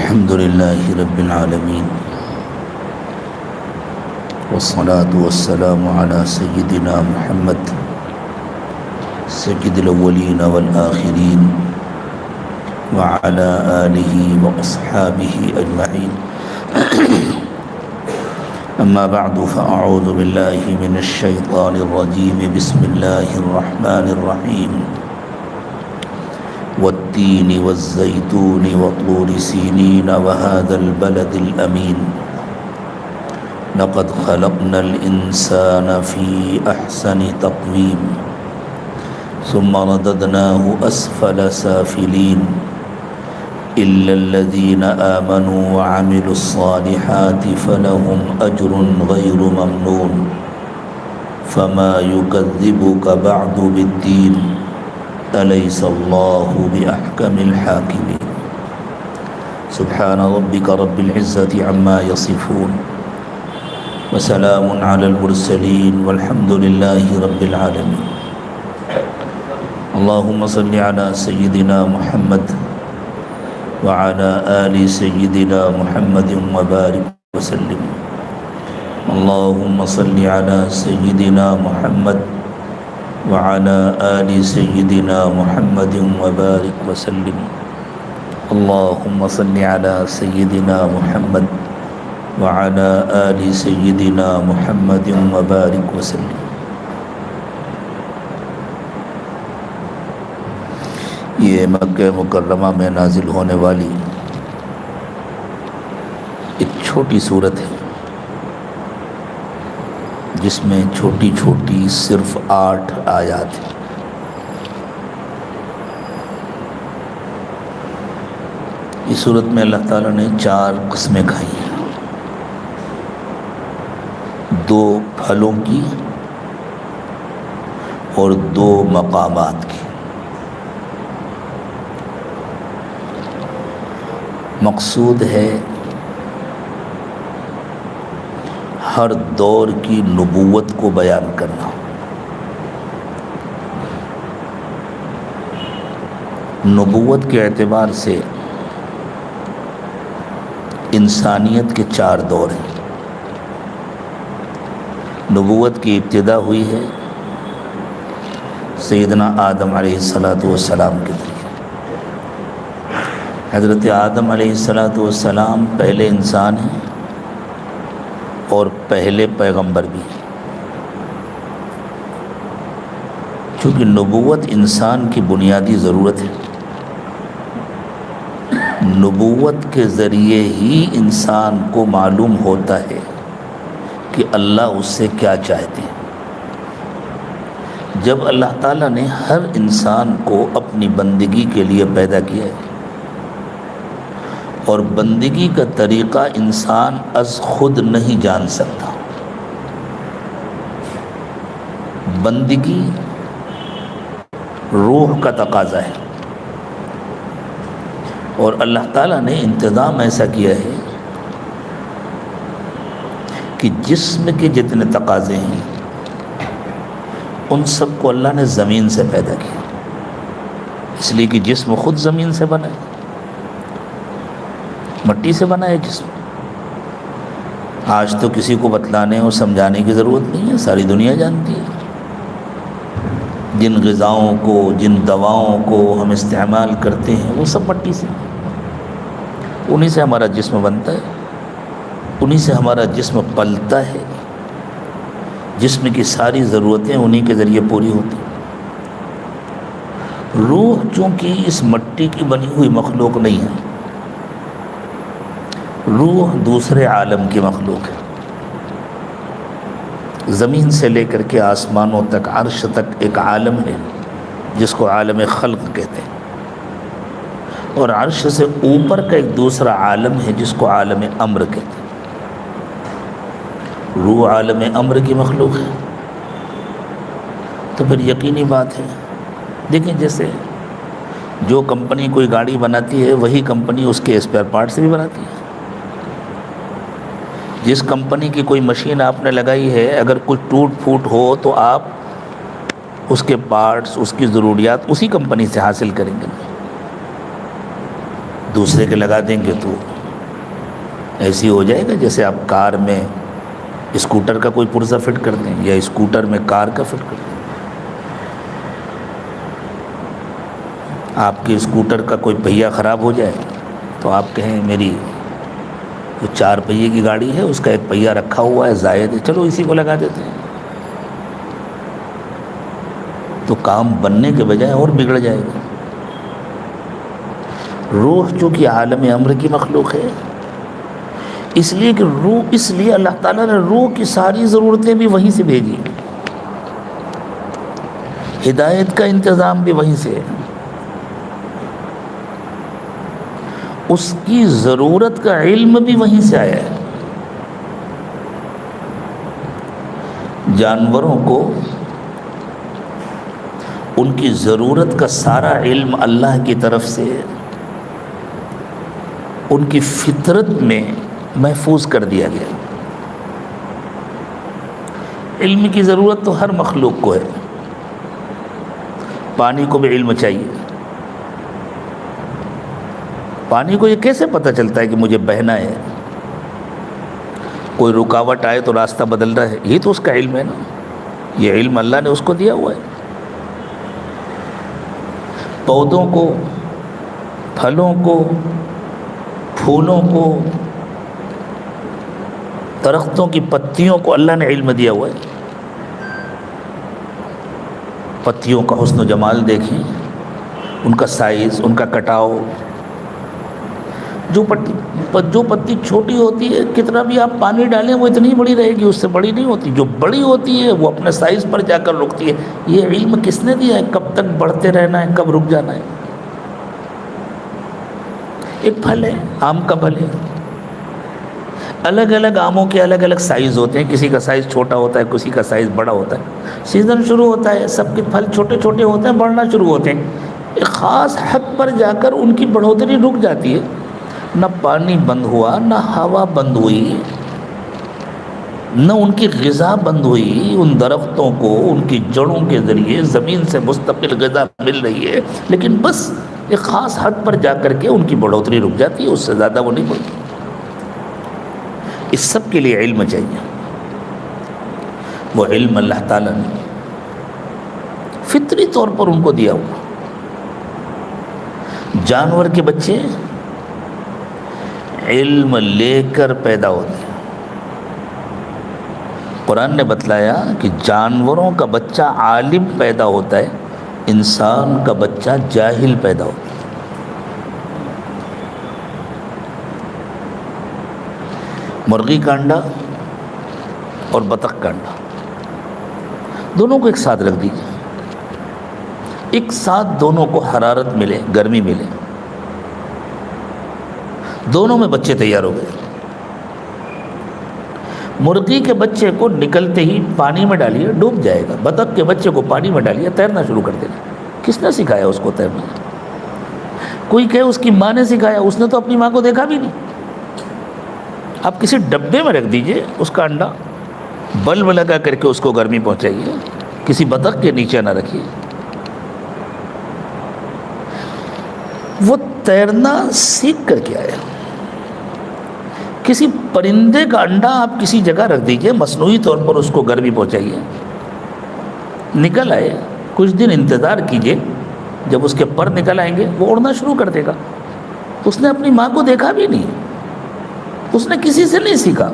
الحمد لله رب العالمين والصلاة والسلام على سيدنا محمد سيد الأولين والآخرين وعلى آله وأصحابه أجمعين أما بعد فأعوذ بالله من الشيطان الرجيم بسم الله الرحمن الرحيم والتين والزيتون وطور سينين وهذا البلد الأمين لقد خلقنا الإنسان في أحسن تقويم ثم رددناه أسفل سافلين إلا الذين آمنوا وعملوا الصالحات فلهم أجر غير ممنون فما يكذبك بعد بالدين أليس الله بأحكم الحاكمين سبحان ربك رب العزة عما يصفون وسلام على المرسلين والحمد لله رب العالمين اللهم صل على سيدنا محمد وعلى آل سيدنا محمد وبارك وسلم اللهم صل على سيدنا محمد وعلى آل سيدنا محمد وبارك وسلم اللهم صل على سيدنا محمد وعلى آل سيدنا محمد وبارك وسلم. یہ مکہ مکرمہ میں نازل ہونے والی ایک چھوٹی سورت ہے جس میں چھوٹی چھوٹی صرف 8 آیات ہیں. اس سورت میں اللہ تعالیٰ نے 4 قسمیں کھائی ہیں، 2 پھلوں کی اور 2 مقامات کی. مقصود ہے ہر دور کی نبوت کو بیان کرنا. نبوت کے اعتبار سے انسانیت کے 4 دور ہیں. نبوت کی ابتدا ہوئی ہے سیدنا آدم علیہ السلام کے ذریعے. حضرت آدم علیہ السلام پہلے انسان ہیں اور پہلے پیغمبر بھی ہیں. چونکہ نبوت انسان کی بنیادی ضرورت ہے، نبوت کے ذریعے ہی انسان کو معلوم ہوتا ہے کہ اللہ اس سے کیا چاہتے ہیں. جب اللہ تعالیٰ نے ہر انسان کو اپنی بندگی کے لیے پیدا کیا ہے اور بندگی کا طریقہ انسان از خود نہیں جان سکتا، بندگی روح کا تقاضا ہے، اور اللہ تعالیٰ نے انتظام ایسا کیا ہے کہ جسم کے جتنے تقاضے ہیں ان سب کو اللہ نے زمین سے پیدا کیا، اس لیے کہ جسم خود زمین سے بنا ہے، مٹی سے بنا ہے جسم. آج تو کسی کو بتلانے اور سمجھانے کی ضرورت نہیں ہے، ساری دنیا جانتی ہے. جن غذاؤں کو، جن دواؤں کو ہم استعمال کرتے ہیں وہ سب مٹی سے، انہی سے ہمارا جسم بنتا ہے، انہی سے ہمارا جسم پلتا ہے، جسم کی ساری ضرورتیں انہی کے ذریعے پوری ہوتی ہیں. روح چونکہ اس مٹی کی بنی ہوئی مخلوق نہیں ہے، روح دوسرے عالم کی مخلوق ہے. زمین سے لے کر کے آسمانوں تک، عرش تک ایک عالم ہے جس کو عالم خلق کہتے ہیں، اور عرش سے اوپر کا ایک دوسرا عالم ہے جس کو عالم امر کہتے ہیں. روح عالم امر کی مخلوق ہے. تو پھر یقینی بات ہے، دیکھیں جیسے جو کمپنی کوئی گاڑی بناتی ہے وہی کمپنی اس کے اسپیئر پارٹس بھی بناتی ہے. جس کمپنی کی کوئی مشین آپ نے لگائی ہے، اگر کچھ ٹوٹ پھوٹ ہو تو آپ اس کے پارٹس، اس کی ضروریات اسی کمپنی سے حاصل کریں گے. دوسرے کے لگا دیں گے تو ایسی ہو جائے گا جیسے آپ کار میں اسکوٹر کا کوئی پرزہ فٹ کر دیں یا اسکوٹر میں کار کا فٹ کر دیں. آپ کے اسکوٹر کا کوئی پہیہ خراب ہو جائے تو آپ کہیں میری جو 4 پہیے کی گاڑی ہے اس کا ایک پہیہ رکھا ہوا ہے زائد ہے، چلو اسی کو لگا دیتے ہیں، تو کام بننے کے بجائے اور بگڑ جائے گا. روح چونکہ عالم امر کی مخلوق ہے، اس لیے کہ روح، اس لیے اللہ تعالیٰ نے روح کی ساری ضرورتیں بھی وہیں سے بھیجی، ہدایت کا انتظام بھی وہیں سے ہے، اس کی ضرورت کا علم بھی وہیں سے آیا ہے. جانوروں کو ان کی ضرورت کا سارا علم اللہ کی طرف سے ان کی فطرت میں محفوظ کر دیا گیا. علم کی ضرورت تو ہر مخلوق کو ہے. پانی کو بھی علم چاہیے. پانی کو یہ کیسے پتہ چلتا ہے کہ مجھے بہنا ہے؟ کوئی رکاوٹ آئے تو راستہ بدل رہا ہے، یہ تو اس کا علم ہے نا. یہ علم اللہ نے اس کو دیا ہوا ہے. پودوں کو، پھلوں کو، پھولوں کو، درختوں کی پتیوں کو اللہ نے علم دیا ہوا ہے. پتیوں کا حسن و جمال دیکھیں، ان کا سائز، ان کا کٹاؤ. جو پتی چھوٹی ہوتی ہے کتنا بھی آپ پانی ڈالیں وہ اتنی بڑی رہے گی، اس سے بڑی نہیں ہوتی. جو بڑی ہوتی ہے وہ اپنے سائز پر جا کر رکتی ہے. یہ علم کس نے دیا ہے؟ کب تک بڑھتے رہنا ہے، کب رک جانا ہے. ایک پھل ہے، آم کا پھل ہے، الگ الگ آموں کے الگ الگ سائز ہوتے ہیں. کسی کا سائز چھوٹا ہوتا ہے، کسی کا سائز بڑا ہوتا ہے. سیزن شروع ہوتا ہے، سب کے پھل چھوٹے چھوٹے ہوتے ہیں، بڑھنا شروع ہوتے ہیں. ایک خاص حد پر جا کر ان کی بڑھوتری رک جاتی ہے. نہ پانی بند ہوا، نہ ہوا بند ہوئی، نہ ان کی غذا بند ہوئی. ان درختوں کو ان کی جڑوں کے ذریعے زمین سے مستقل غذا مل رہی ہے، لیکن بس ایک خاص حد پر جا کر کے ان کی بڑھوتری رک جاتی ہے، اس سے زیادہ وہ نہیں بڑھتی. اس سب کے لیے علم چاہیے. وہ علم اللہ تعالیٰ نے فطری طور پر ان کو دیا ہوا. جانور کے بچے علم لے کر پیدا ہوتے ہیں. قرآن نے بتلایا کہ جانوروں کا بچہ عالم پیدا ہوتا ہے، انسان کا بچہ جاہل پیدا ہوتا ہے. مرغی کا انڈا اور بطخ کا انڈا دونوں کو ایک ساتھ رکھ دیجیے، ایک ساتھ دونوں کو حرارت ملے، گرمی ملے، دونوں میں بچے تیار ہو گئے. مرغی کے بچے کو نکلتے ہی پانی میں ڈالیے ڈوب جائے گا، بطخ کے بچے کو پانی میں ڈالیے تیرنا شروع کر دے گا. کس نے سکھایا اس کو تیرنا؟ کوئی کہے اس کی ماں نے سکھایا، اس نے تو اپنی ماں کو دیکھا بھی نہیں. آپ کسی ڈبے میں رکھ دیجئے اس کا انڈا، بلب لگا کر کے اس کو گرمی پہنچائیے، کسی بطخ کے نیچے نہ رکھیے. وہ تیرنا سیکھ کر کے آیا. کسی پرندے کا انڈا آپ کسی جگہ رکھ دیجئے، مصنوعی طور پر اس کو گرمی پہنچائیے، نکل آئے، کچھ دن انتظار کیجئے، جب اس کے پر نکل آئیں گے وہ اڑنا شروع کر دے گا. اس نے اپنی ماں کو دیکھا بھی نہیں، اس نے کسی سے نہیں سیکھا.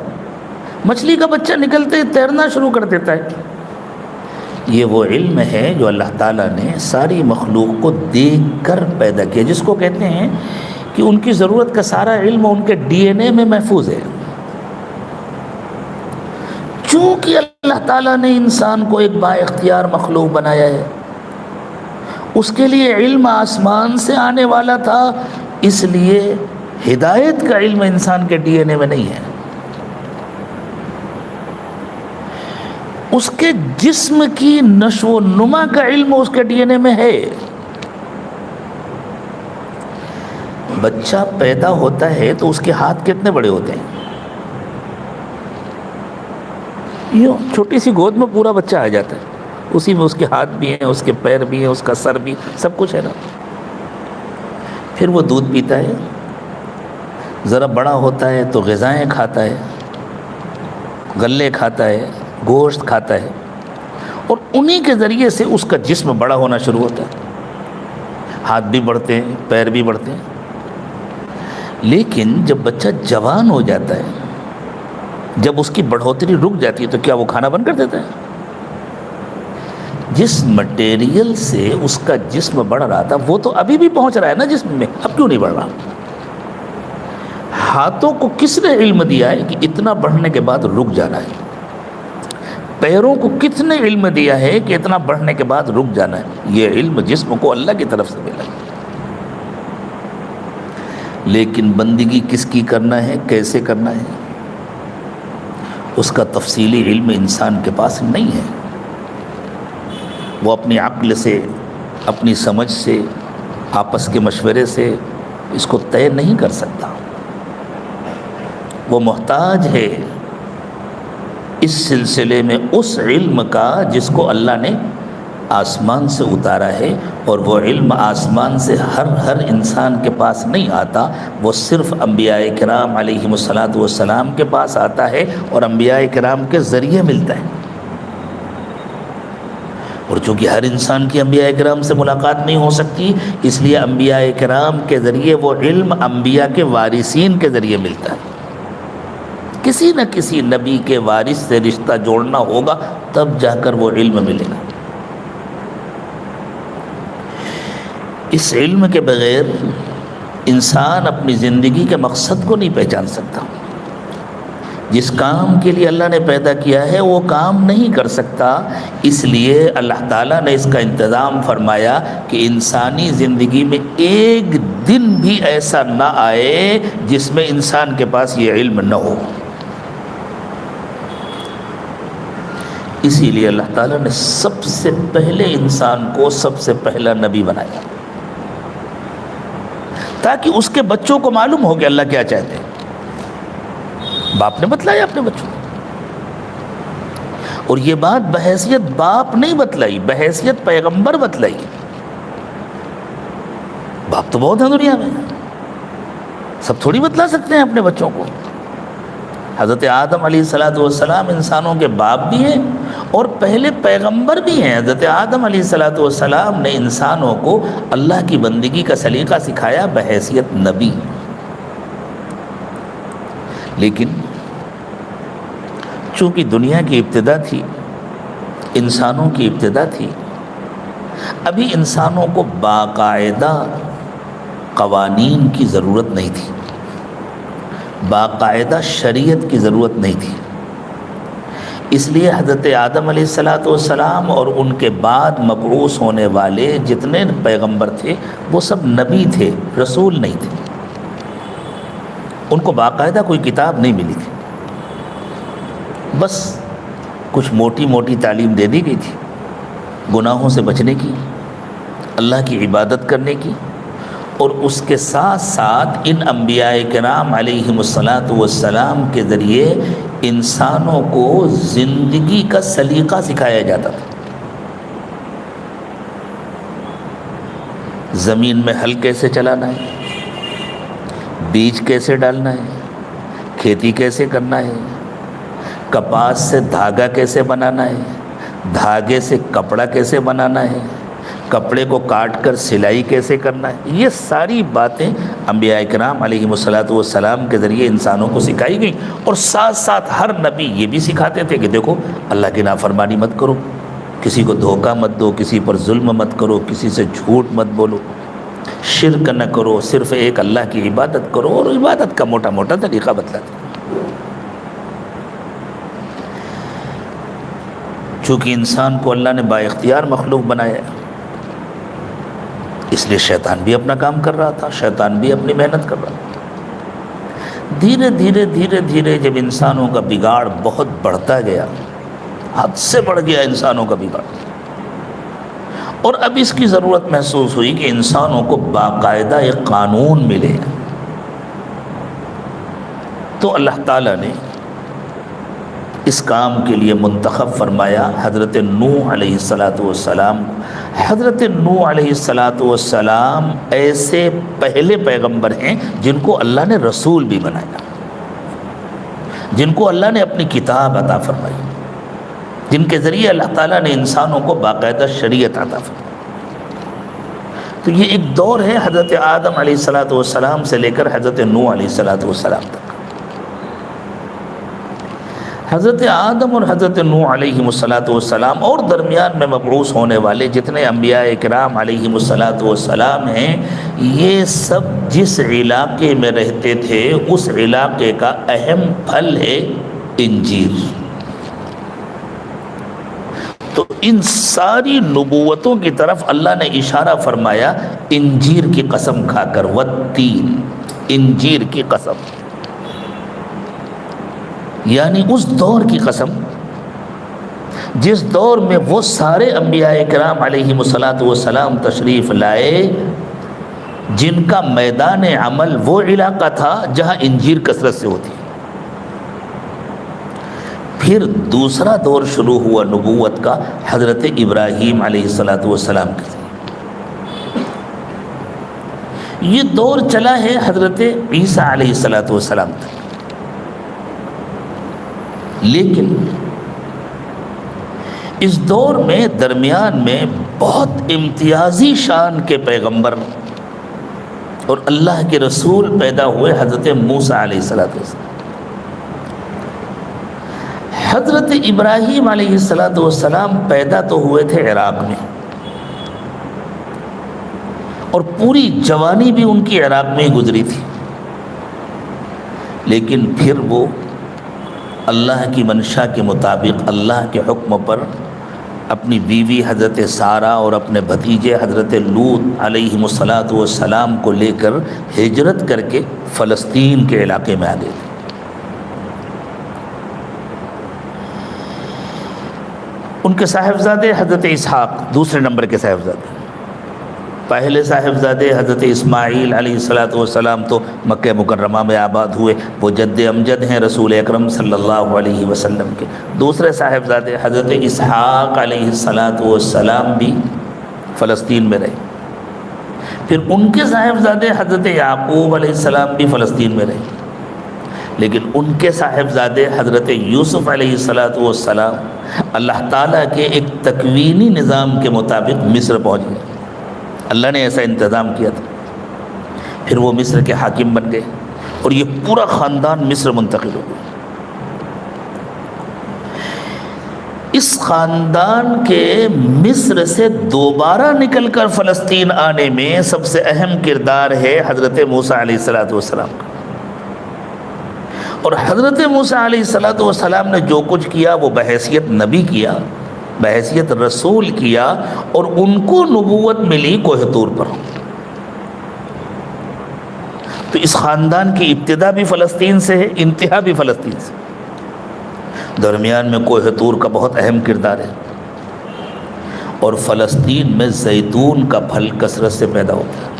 مچھلی کا بچہ نکلتے تیرنا شروع کر دیتا ہے. یہ وہ علم ہے جو اللہ تعالیٰ نے ساری مخلوق کو دیکھ کر پیدا کیا، جس کو کہتے ہیں کہ ان کی ضرورت کا سارا علم ان کے ڈی این اے میں محفوظ ہے. چونکہ اللہ تعالیٰ نے انسان کو ایک با اختیار مخلوق بنایا ہے، اس کے لیے علم آسمان سے آنے والا تھا، اس لیے ہدایت کا علم انسان کے ڈی این اے میں نہیں ہے. اس کے جسم کی نشو و نما کا علم اس کے ڈی این اے میں ہے. بچہ پیدا ہوتا ہے تو اس کے ہاتھ کتنے بڑے ہوتے ہیں؟ یوں چھوٹی سی گود میں پورا بچہ آ جاتا ہے، اسی میں اس کے ہاتھ بھی ہیں، اس کے پیر بھی ہیں، اس کا سر بھی، سب کچھ ہے نا. پھر وہ دودھ پیتا ہے، ذرا بڑا ہوتا ہے تو غذائیں کھاتا ہے، غلے کھاتا ہے، گوشت کھاتا ہے، اور انہی کے ذریعے سے اس کا جسم بڑا ہونا شروع ہوتا ہے، ہاتھ بھی بڑھتے ہیں، پیر بھی بڑھتے ہیں۔ لیکن جب بچہ جوان ہو جاتا ہے، جب اس کی بڑھوتری رک جاتی ہے، تو کیا وہ کھانا بند کر دیتا ہے؟ جس مٹیریل سے اس کا جسم بڑھ رہا تھا وہ تو ابھی بھی پہنچ رہا ہے نا جسم میں، اب کیوں نہیں بڑھ رہا؟ ہاتھوں کو کس نے علم دیا ہے کہ اتنا بڑھنے کے بعد رک جانا ہے؟ پیروں کو کس نے علم دیا ہے کہ اتنا بڑھنے کے بعد رک جانا ہے؟ یہ علم جسم کو اللہ کی طرف سے ملا ہے۔ لیکن بندگی کس کی کرنا ہے، کیسے کرنا ہے، اس کا تفصیلی علم انسان کے پاس نہیں ہے۔ وہ اپنی عقل سے، اپنی سمجھ سے، آپس کے مشورے سے اس کو طے نہیں کر سکتا۔ وہ محتاج ہے اس سلسلے میں اس علم کا جس کو اللہ نے آسمان سے اتارا ہے، اور وہ علم آسمان سے ہر انسان کے پاس نہیں آتا، وہ صرف انبیاء کرام علیہم الصلاۃ والسلام کے پاس آتا ہے اور انبیاء کرام کے ذریعے ملتا ہے۔ اور چونکہ ہر انسان کی انبیاء کرام سے ملاقات نہیں ہو سکتی، اس لیے انبیاء کرام کے ذریعے وہ علم انبیاء کے وارثین کے ذریعے ملتا ہے۔ کسی نہ کسی نبی کے وارث سے رشتہ جوڑنا ہوگا، تب جا کر وہ علم ملے گا۔ اس علم کے بغیر انسان اپنی زندگی کے مقصد کو نہیں پہچان سکتا۔ جس کام کے لیے اللہ نے پیدا کیا ہے وہ کام نہیں کر سکتا، اس لیے اللہ تعالیٰ نے اس کا انتظام فرمایا کہ انسانی زندگی میں ایک دن بھی ایسا نہ آئے جس میں انسان کے پاس یہ علم نہ ہو۔ اسی لیے اللہ تعالیٰ نے سب سے پہلے انسان کو سب سے پہلا نبی بنایا، تاکہ اس کے بچوں کو معلوم ہو کہ اللہ کیا چاہتے ہیں۔ باپ نے بتلایا اپنے بچوں کو، اور یہ بات بحیثیت باپ نہیں بتلائی، بحیثیت پیغمبر بتلائی۔ باپ تو بہت ہیں دنیا میں، سب تھوڑی بتلا سکتے ہیں اپنے بچوں کو۔ حضرت آدم علیہ السلام انسانوں کے باپ بھی ہیں اور پہلے پیغمبر بھی ہیں۔ حضرت آدم علیہ السلام نے انسانوں کو اللہ کی بندگی کا سلیقہ سکھایا بحیثیت نبی۔ لیکن چونکہ دنیا کی ابتدا تھی، انسانوں کی ابتدا تھی، ابھی انسانوں کو باقاعدہ قوانین کی ضرورت نہیں تھی، باقاعدہ شریعت کی ضرورت نہیں تھی۔ اس لیے حضرت آدم علیہ السلام اور ان کے بعد مبعوث ہونے والے جتنے پیغمبر تھے وہ سب نبی تھے، رسول نہیں تھے۔ ان کو باقاعدہ کوئی کتاب نہیں ملی تھی، بس کچھ موٹی موٹی تعلیم دے دی گئی تھی، گناہوں سے بچنے کی، اللہ کی عبادت کرنے کی، اور اس کے ساتھ ساتھ ان انبیاء کرام علیہم السلام کے ذریعے انسانوں کو زندگی کا سلیقہ سکھایا جاتا تھا۔ زمین میں ہل کیسے چلانا ہے، بیج کیسے ڈالنا ہے، کھیتی کیسے کرنا ہے، کپاس سے دھاگا کیسے بنانا ہے، دھاگے سے کپڑا کیسے بنانا ہے، کپڑے کو کاٹ کر سلائی کیسے کرنا ہے، یہ ساری باتیں انبیاء کرام علیہم السلام کے ذریعے انسانوں کو سکھائی گئی۔ اور ساتھ ساتھ ہر نبی یہ بھی سکھاتے تھے کہ دیکھو اللہ کی نافرمانی مت کرو، کسی کو دھوکہ مت دو، کسی پر ظلم مت کرو، کسی سے جھوٹ مت بولو، شرک نہ کرو، صرف ایک اللہ کی عبادت کرو، اور عبادت کا موٹا موٹا طریقہ بتلاتے ہیں۔ چونکہ انسان کو اللہ نے با اختیار مخلوق بنایا، اس لیے شیطان بھی اپنا کام کر رہا تھا، شیطان بھی اپنی محنت کر رہا تھا۔ دھیرے دھیرے دھیرے دھیرے جب انسانوں کا بگاڑ بہت بڑھتا گیا، حد سے بڑھ گیا انسانوں کا بگاڑ، اور اب اس کی ضرورت محسوس ہوئی کہ انسانوں کو باقاعدہ ایک قانون ملے، تو اللہ تعالیٰ نے اس کام کے لیے منتخب فرمایا حضرت نوح علیہ السلام کو۔ حضرت نوح علیہ السلام ایسے پہلے پیغمبر ہیں جن کو اللہ نے رسول بھی بنایا، جن کو اللہ نے اپنی کتاب عطا فرمائی، جن کے ذریعے اللہ تعالیٰ نے انسانوں کو باقاعدہ شریعت عطا فرمائی۔ تو یہ ایک دور ہے حضرت آدم علیہ السلام سے لے کر حضرت نوح علیہ السلام تک۔ حضرت آدم اور حضرت نوح علیہ السلام اور درمیان میں مبعوث ہونے والے جتنے انبیاء کرام علیہ السلام ہیں، یہ سب جس علاقے میں رہتے تھے اس علاقے کا اہم پھل ہے انجیر۔ تو ان ساری نبوتوں کی طرف اللہ نے اشارہ فرمایا انجیر کی قسم کھا کر، والتین، انجیر کی قسم، یعنی اس دور کی قسم جس دور میں وہ سارے انبیاء کرام علیہ السلام تشریف لائے جن کا میدان عمل وہ علاقہ تھا جہاں انجیر کثرت سے ہوتی۔ پھر دوسرا دور شروع ہوا نبوت کا حضرت ابراہیم علیہ السلام کے ذریعے۔ یہ دور چلا ہے حضرت عیسیٰ علیہ السلام تک، لیکن اس دور میں درمیان میں بہت امتیازی شان کے پیغمبر اور اللہ کے رسول پیدا ہوئے حضرت موسیٰ علیہ السلام۔ حضرت ابراہیم علیہ السلام پیدا تو ہوئے تھے عراق میں، اور پوری جوانی بھی ان کی عراق میں ہی گزری تھی، لیکن پھر وہ اللہ کی منشا کے مطابق اللہ کے حکم پر اپنی بیوی حضرت سارہ اور اپنے بھتیجے حضرت لوط علیہ السلام کو لے کر ہجرت کر کے فلسطین کے علاقے میں آ گئے تھے۔ ان کے صاحبزادے حضرت اسحاق دوسرے نمبر کے صاحبزادے، پہلے صاحبزادے حضرت اسماعیل علیہ السلام تو مکہ مکرمہ میں آباد ہوئے، وہ جد امجد ہیں رسول اکرم صلی اللہ علیہ وسلم کے۔ دوسرے صاحبزادے حضرت اسحاق علیہ السلام بھی فلسطین میں رہے، پھر ان کے صاحبزادے حضرت یعقوب علیہ السلام بھی فلسطین میں رہے، لیکن ان کے صاحبزادے حضرت یوسف علیہ السلام اللہ تعالیٰ کے ایک تکوینی نظام کے مطابق مصر پہنچ گئے۔ اللہ نے ایسا انتظام کیا تھا، پھر وہ مصر کے حاکم بن گئے اور یہ پورا خاندان مصر منتقل ہو گیا۔ اس خاندان کے مصر سے دوبارہ نکل کر فلسطین آنے میں سب سے اہم کردار ہے حضرت موسیٰ علیہ السلام کا۔ اور حضرت موسیٰ علیہ السلام نے جو کچھ کیا وہ بحیثیت نبی کیا، بحیثیت رسول کیا، اور ان کو نبوت ملی کوہ طور پر۔ تو اس خاندان کی ابتدا بھی فلسطین سے ہے، انتہا بھی فلسطین سے، درمیان میں کوہ طور کا بہت اہم کردار ہے، اور فلسطین میں زیتون کا پھل کثرت سے پیدا ہوتا ہے۔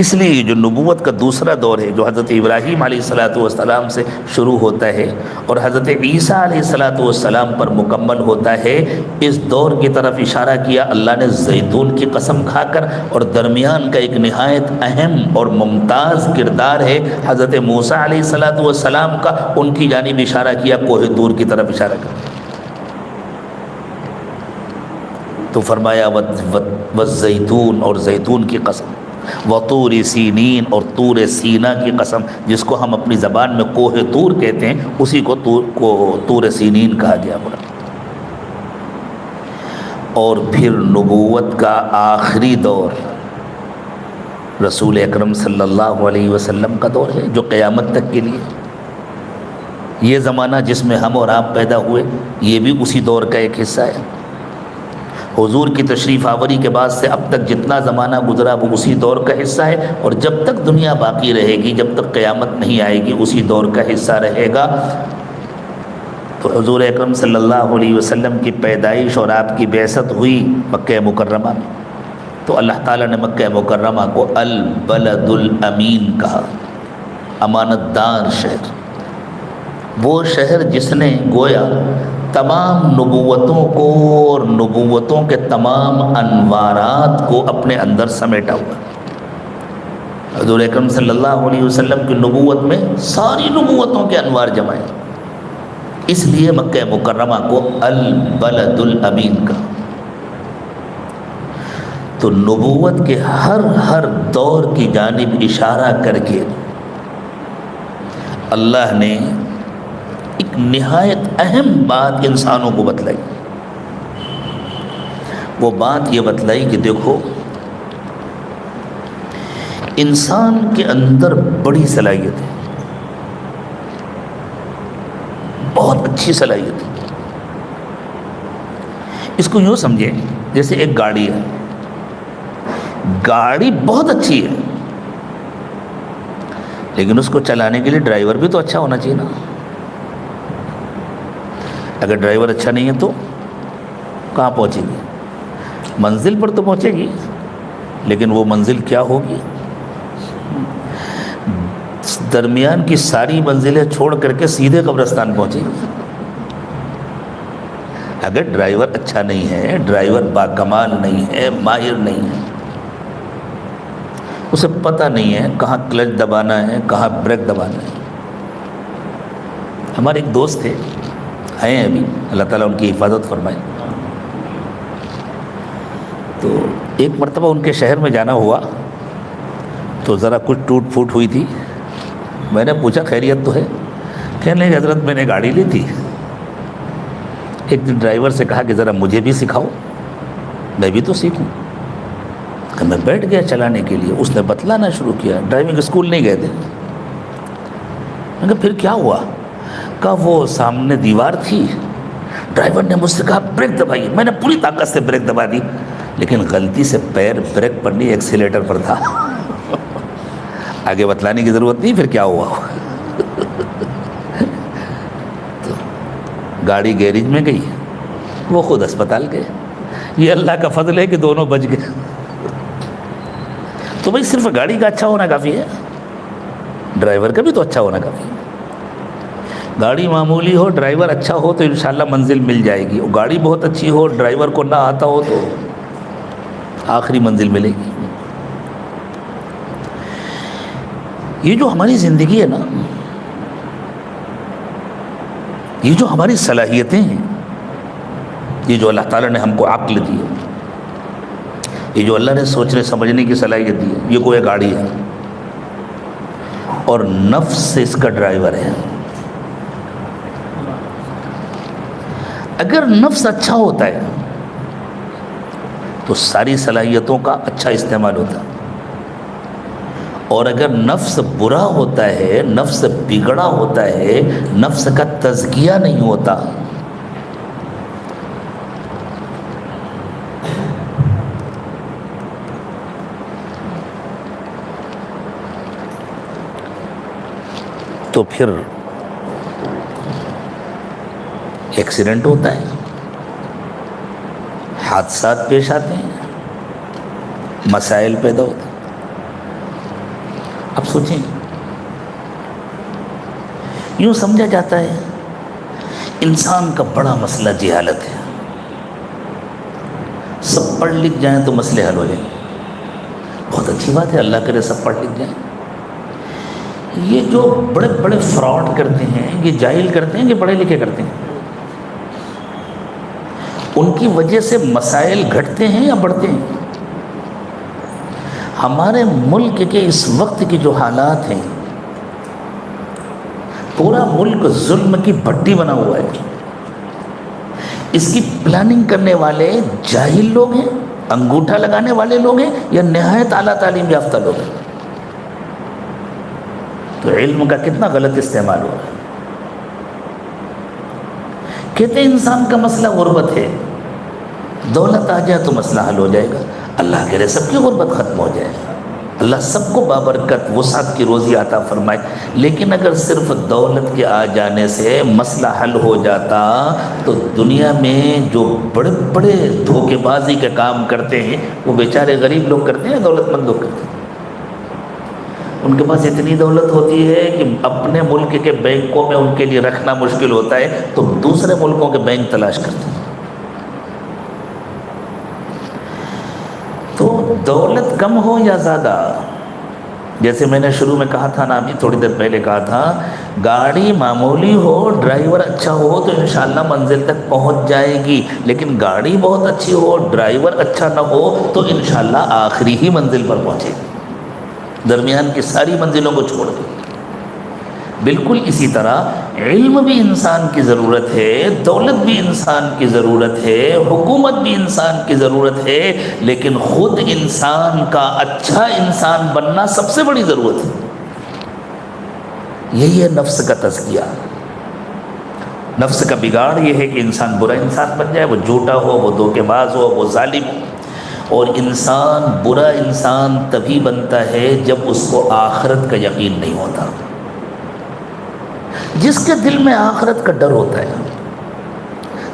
اس لیے جو نبوت کا دوسرا دور ہے جو حضرت ابراہیم علیہ السلام سے شروع ہوتا ہے اور حضرت عیسیٰ علیہ السلام پر مکمل ہوتا ہے، اس دور کی طرف اشارہ کیا اللہ نے زیتون کی قسم کھا کر، اور درمیان کا ایک نہایت اہم اور ممتاز کردار ہے حضرت موسیٰ علیہ السلام کا، ان کی جانب اشارہ کیا، کوہ طور کی طرف اشارہ کیا۔ تو فرمایا والزیتون، اور زیتون کی قسم، وطور سینین، اور طور سینا کی قسم، جس کو ہم اپنی زبان میں کوہ طور کہتے ہیں، اسی کو طور سینین کہا گیا بڑا۔ اور پھر نبوت کا آخری دور رسول اکرم صلی اللہ علیہ وسلم کا دور ہے جو قیامت تک کے لیے، یہ زمانہ جس میں ہم اور آپ پیدا ہوئے یہ بھی اسی دور کا ایک حصہ ہے۔ حضور کی تشریف آوری کے بعد سے اب تک جتنا زمانہ گزرا وہ اسی دور کا حصہ ہے، اور جب تک دنیا باقی رہے گی، جب تک قیامت نہیں آئے گی، اسی دور کا حصہ رہے گا۔ تو حضور اکرم صلی اللہ علیہ وسلم کی پیدائش اور آپ کی بعثت ہوئی مکہ مکرمہ میں، تو اللہ تعالیٰ نے مکہ مکرمہ کو البلد الامین کہا، امانت دار شہر، وہ شہر جس نے گویا تمام نبوتوں کو اور نبوتوں کے تمام انوارات کو اپنے اندر سمیٹا ہوا. حضور اکرم صلی اللہ علیہ وسلم کی نبوت میں ساری نبوتوں کے انوار جمع ہیں. اس لیے مکہ مکرمہ کو البلد الامین کا. تو نبوت کے ہر دور کی جانب اشارہ کر کے اللہ نے ایک نہایت اہم بات انسانوں کو بتلائی. وہ بات یہ بتلائی کہ دیکھو انسان کے اندر بڑی صلاحیت ہے، بہت اچھی صلاحیت ہے. اس کو یوں سمجھیں جیسے ایک گاڑی ہے، گاڑی بہت اچھی ہے لیکن اس کو چلانے کے لیے ڈرائیور بھی تو اچھا ہونا چاہیے نا. اگر ڈرائیور اچھا نہیں ہے تو کہاں پہنچے گی؟ منزل پر تو پہنچے گی لیکن وہ منزل کیا ہوگی؟ درمیان کی ساری منزلیں چھوڑ کر کے سیدھے قبرستان پہنچے گی. اگر ڈرائیور اچھا نہیں ہے، ڈرائیور باکمال نہیں ہے، ماہر نہیں ہے، اسے پتہ نہیں ہے کہاں کلچ دبانا ہے، کہاں بریک دبانا ہے. ہمارے ایک دوست تھے، ہیں ابھی، اللہ تعالیٰ ان کی حفاظت فرمائے. تو ایک مرتبہ ان کے شہر میں جانا ہوا تو ذرا کچھ ٹوٹ پھوٹ ہوئی تھی. میں نے پوچھا خیریت تو ہے؟ کہنے لگے حضرت میں نے گاڑی لی تھی، ایک دن ڈرائیور سے کہا کہ ذرا مجھے بھی سکھاؤ، میں بھی تو سیکھوں. کہ میں بیٹھ گیا چلانے کے لیے، اس نے بتلانا شروع کیا. ڈرائیونگ اسکول نہیں گئے تھے. میں کہا پھر کیا ہوا؟ کہا وہ سامنے دیوار تھی، ڈرائیور نے مجھ سے کہا بریک دبائیے. میں نے پوری طاقت سے بریک دبا دی لیکن غلطی سے پیر بریک پر نہیں ایکسیلیٹر پر تھا. آگے بتلانے کی ضرورت نہیں پھر کیا ہوا. تو گاڑی گیریج میں گئی، وہ خود اسپتال گئے. یہ اللہ کا فضل ہے کہ دونوں بچ گئے. تو بھائی صرف گاڑی کا اچھا ہونا کافی ہے، ڈرائیور کا بھی تو اچھا ہونا کافی ہے. گاڑی معمولی ہو، ڈرائیور اچھا ہو تو انشاءاللہ منزل مل جائے گی. گاڑی بہت اچھی ہو، ڈرائیور کو نہ آتا ہو تو آخری منزل ملے گی. یہ جو ہماری زندگی ہے نا، یہ جو ہماری صلاحیتیں ہیں، یہ جو اللہ تعالیٰ نے ہم کو عقل دی ہے، یہ جو اللہ نے سوچنے سمجھنے کی صلاحیت دی ہے، یہ کوئی گاڑی ہے اور نفس اس کا ڈرائیور ہے. اگر نفس اچھا ہوتا ہے تو ساری صلاحیتوں کا اچھا استعمال ہوتا ہے، اور اگر نفس برا ہوتا ہے، نفس بگڑا ہوتا ہے، نفس کا تزکیہ نہیں ہوتا، تو پھر ایکسیڈنٹ ہوتا ہے، حادثات پیش آتے ہیں، مسائل پیدا ہوتے ہیں. اب سوچیں، یوں سمجھا جاتا ہے انسان کا بڑا مسئلہ جہالت ہے. سب پڑھ لکھ جائیں تو مسئلے حل ہو جائیں. بہت اچھی بات ہے، اللہ کرے سب پڑھ لکھ جائیں. یہ جو بڑے بڑے فراڈ کرتے ہیں، یہ جاہل کرتے ہیں کہ پڑھے لکھے کرتے ہیں؟ ان کی وجہ سے مسائل گھٹتے ہیں یا بڑھتے ہیں؟ ہمارے ملک کے اس وقت کی جو حالات ہیں، پورا ملک ظلم کی بھٹی بنا ہوا ہے. اس کی پلاننگ کرنے والے جاہل لوگ ہیں، انگوٹھا لگانے والے لوگ ہیں، یا نہایت اعلیٰ تعلیم یافتہ لوگ ہیں. تو علم کا کتنا غلط استعمال ہوا ہے. کہتے ہیں انسان کا مسئلہ غربت ہے، دولت آ جائے تو مسئلہ حل ہو جائے گا. اللہ کرے سب کی غربت ختم ہو جائے، اللہ سب کو بابرکت وسعت کی روزی عطا فرمائے. لیکن اگر صرف دولت کے آ جانے سے مسئلہ حل ہو جاتا تو دنیا میں جو بڑے بڑے دھوکے بازی کے کام کرتے ہیں وہ بیچارے غریب لوگ کرتے ہیں، دولت مند لوگ کرتے ہیں. ان کے پاس اتنی دولت ہوتی ہے کہ اپنے ملک کے بینکوں میں ان کے لیے رکھنا مشکل ہوتا ہے تو دوسرے ملکوں کے بینک تلاش کرتے ہیں۔ تو دولت کم ہو یا زیادہ، جیسے میں نے شروع میں کہا تھا نا، ابھی تھوڑی دیر پہلے کہا تھا، گاڑی معمولی ہو، ڈرائیور اچھا ہو تو انشاءاللہ منزل تک پہنچ جائے گی، لیکن گاڑی بہت اچھی ہو، ڈرائیور اچھا نہ ہو تو انشاءاللہ آخری ہی منزل پر پہنچے گی، درمیان کی ساری منزلوں کو چھوڑ دے۔ بالکل اسی طرح علم بھی انسان کی ضرورت ہے، دولت بھی انسان کی ضرورت ہے، حکومت بھی انسان کی ضرورت ہے، لیکن خود انسان کا اچھا انسان بننا سب سے بڑی ضرورت ہے۔ یہی ہے نفس کا تزکیہ۔ نفس کا بگاڑ یہ ہے کہ انسان برا انسان بن جائے، وہ جھوٹا ہو، وہ دھوکے باز ہو، وہ ظالم ہو۔ اور انسان برا انسان تبھی بنتا ہے جب اس کو آخرت کا یقین نہیں ہوتا۔ جس کے دل میں آخرت کا ڈر ہوتا ہے،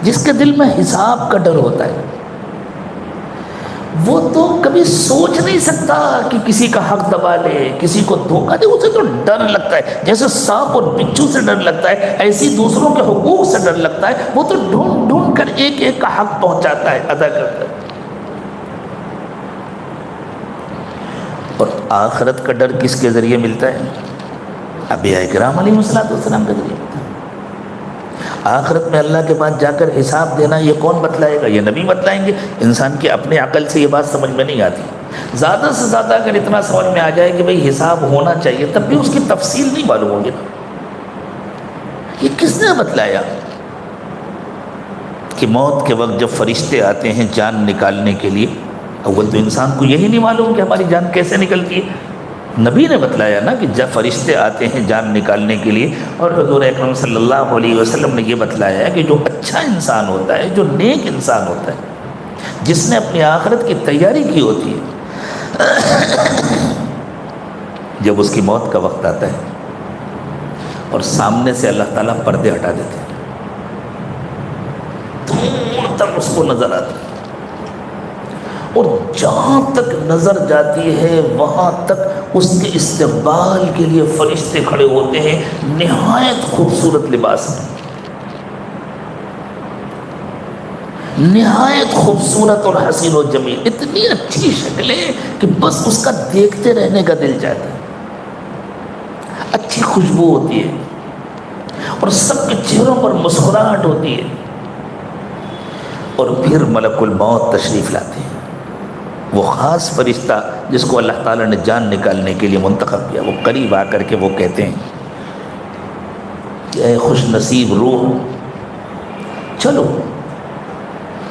جس کے دل میں حساب کا ڈر ہوتا ہے، وہ تو کبھی سوچ نہیں سکتا کہ کسی کا حق دبا لے، کسی کو دھوکہ دے۔ اسے تو ڈر لگتا ہے، جیسے سانپ اور بچھو سے ڈر لگتا ہے، ایسی دوسروں کے حقوق سے ڈر لگتا ہے۔ وہ تو ڈھونڈ ڈھونڈ کر ایک ایک کا حق پہنچاتا ہے، ادا کرتا ہے۔ اور آخرت کا ڈر کس کے ذریعے ملتا ہے؟ انبیاء کرام علیہ السلام کے ذریعے۔ آخرت میں اللہ کے پاس جا کر حساب دینا یہ کون بتلائے گا؟ یہ نبی بتلائیں گے۔ انسان کی اپنے عقل سے یہ بات سمجھ میں نہیں آتی۔ زیادہ سے زیادہ اگر اتنا سمجھ میں آ جائے کہ بھئی حساب ہونا چاہیے، تب بھی اس کی تفصیل نہیں معلوم ہوگی نا۔ یہ کس نے بتلایا کہ موت کے وقت جب فرشتے آتے ہیں جان نکالنے کے لیے، اول تو انسان کو یہی نہیں معلوم کہ ہماری جان کیسے نکلتی ہے۔ نبی نے بتلایا نا کہ جب فرشتے آتے ہیں جان نکالنے کے لیے، اور حضور اکرم صلی اللہ علیہ وسلم نے یہ بتلایا ہے کہ جو اچھا انسان ہوتا ہے، جو نیک انسان ہوتا ہے، جس نے اپنی آخرت کی تیاری کی ہوتی ہے، جب اس کی موت کا وقت آتا ہے اور سامنے سے اللہ تعالیٰ پردے ہٹا دیتے ہیں، دور تک اس کو نظر آتا ہے، اور جہاں تک نظر جاتی ہے وہاں تک اس کے استقبال کے لیے فرشتے کھڑے ہوتے ہیں، نہایت خوبصورت لباس میں، نہایت خوبصورت اور حسین و جمیل، اتنی اچھی شکلیں کہ بس اس کا دیکھتے رہنے کا دل چاہتا ہے۔ اچھی خوشبو ہوتی ہے اور سب کے چہروں پر مسکراہٹ ہوتی ہے، اور پھر ملک الموت تشریف لاتے ہیں، وہ خاص فرشتہ جس کو اللہ تعالیٰ نے جان نکالنے کے لیے منتخب کیا۔ وہ قریب آ کر کے وہ کہتے ہیں کہ اے خوش نصیب روح، چلو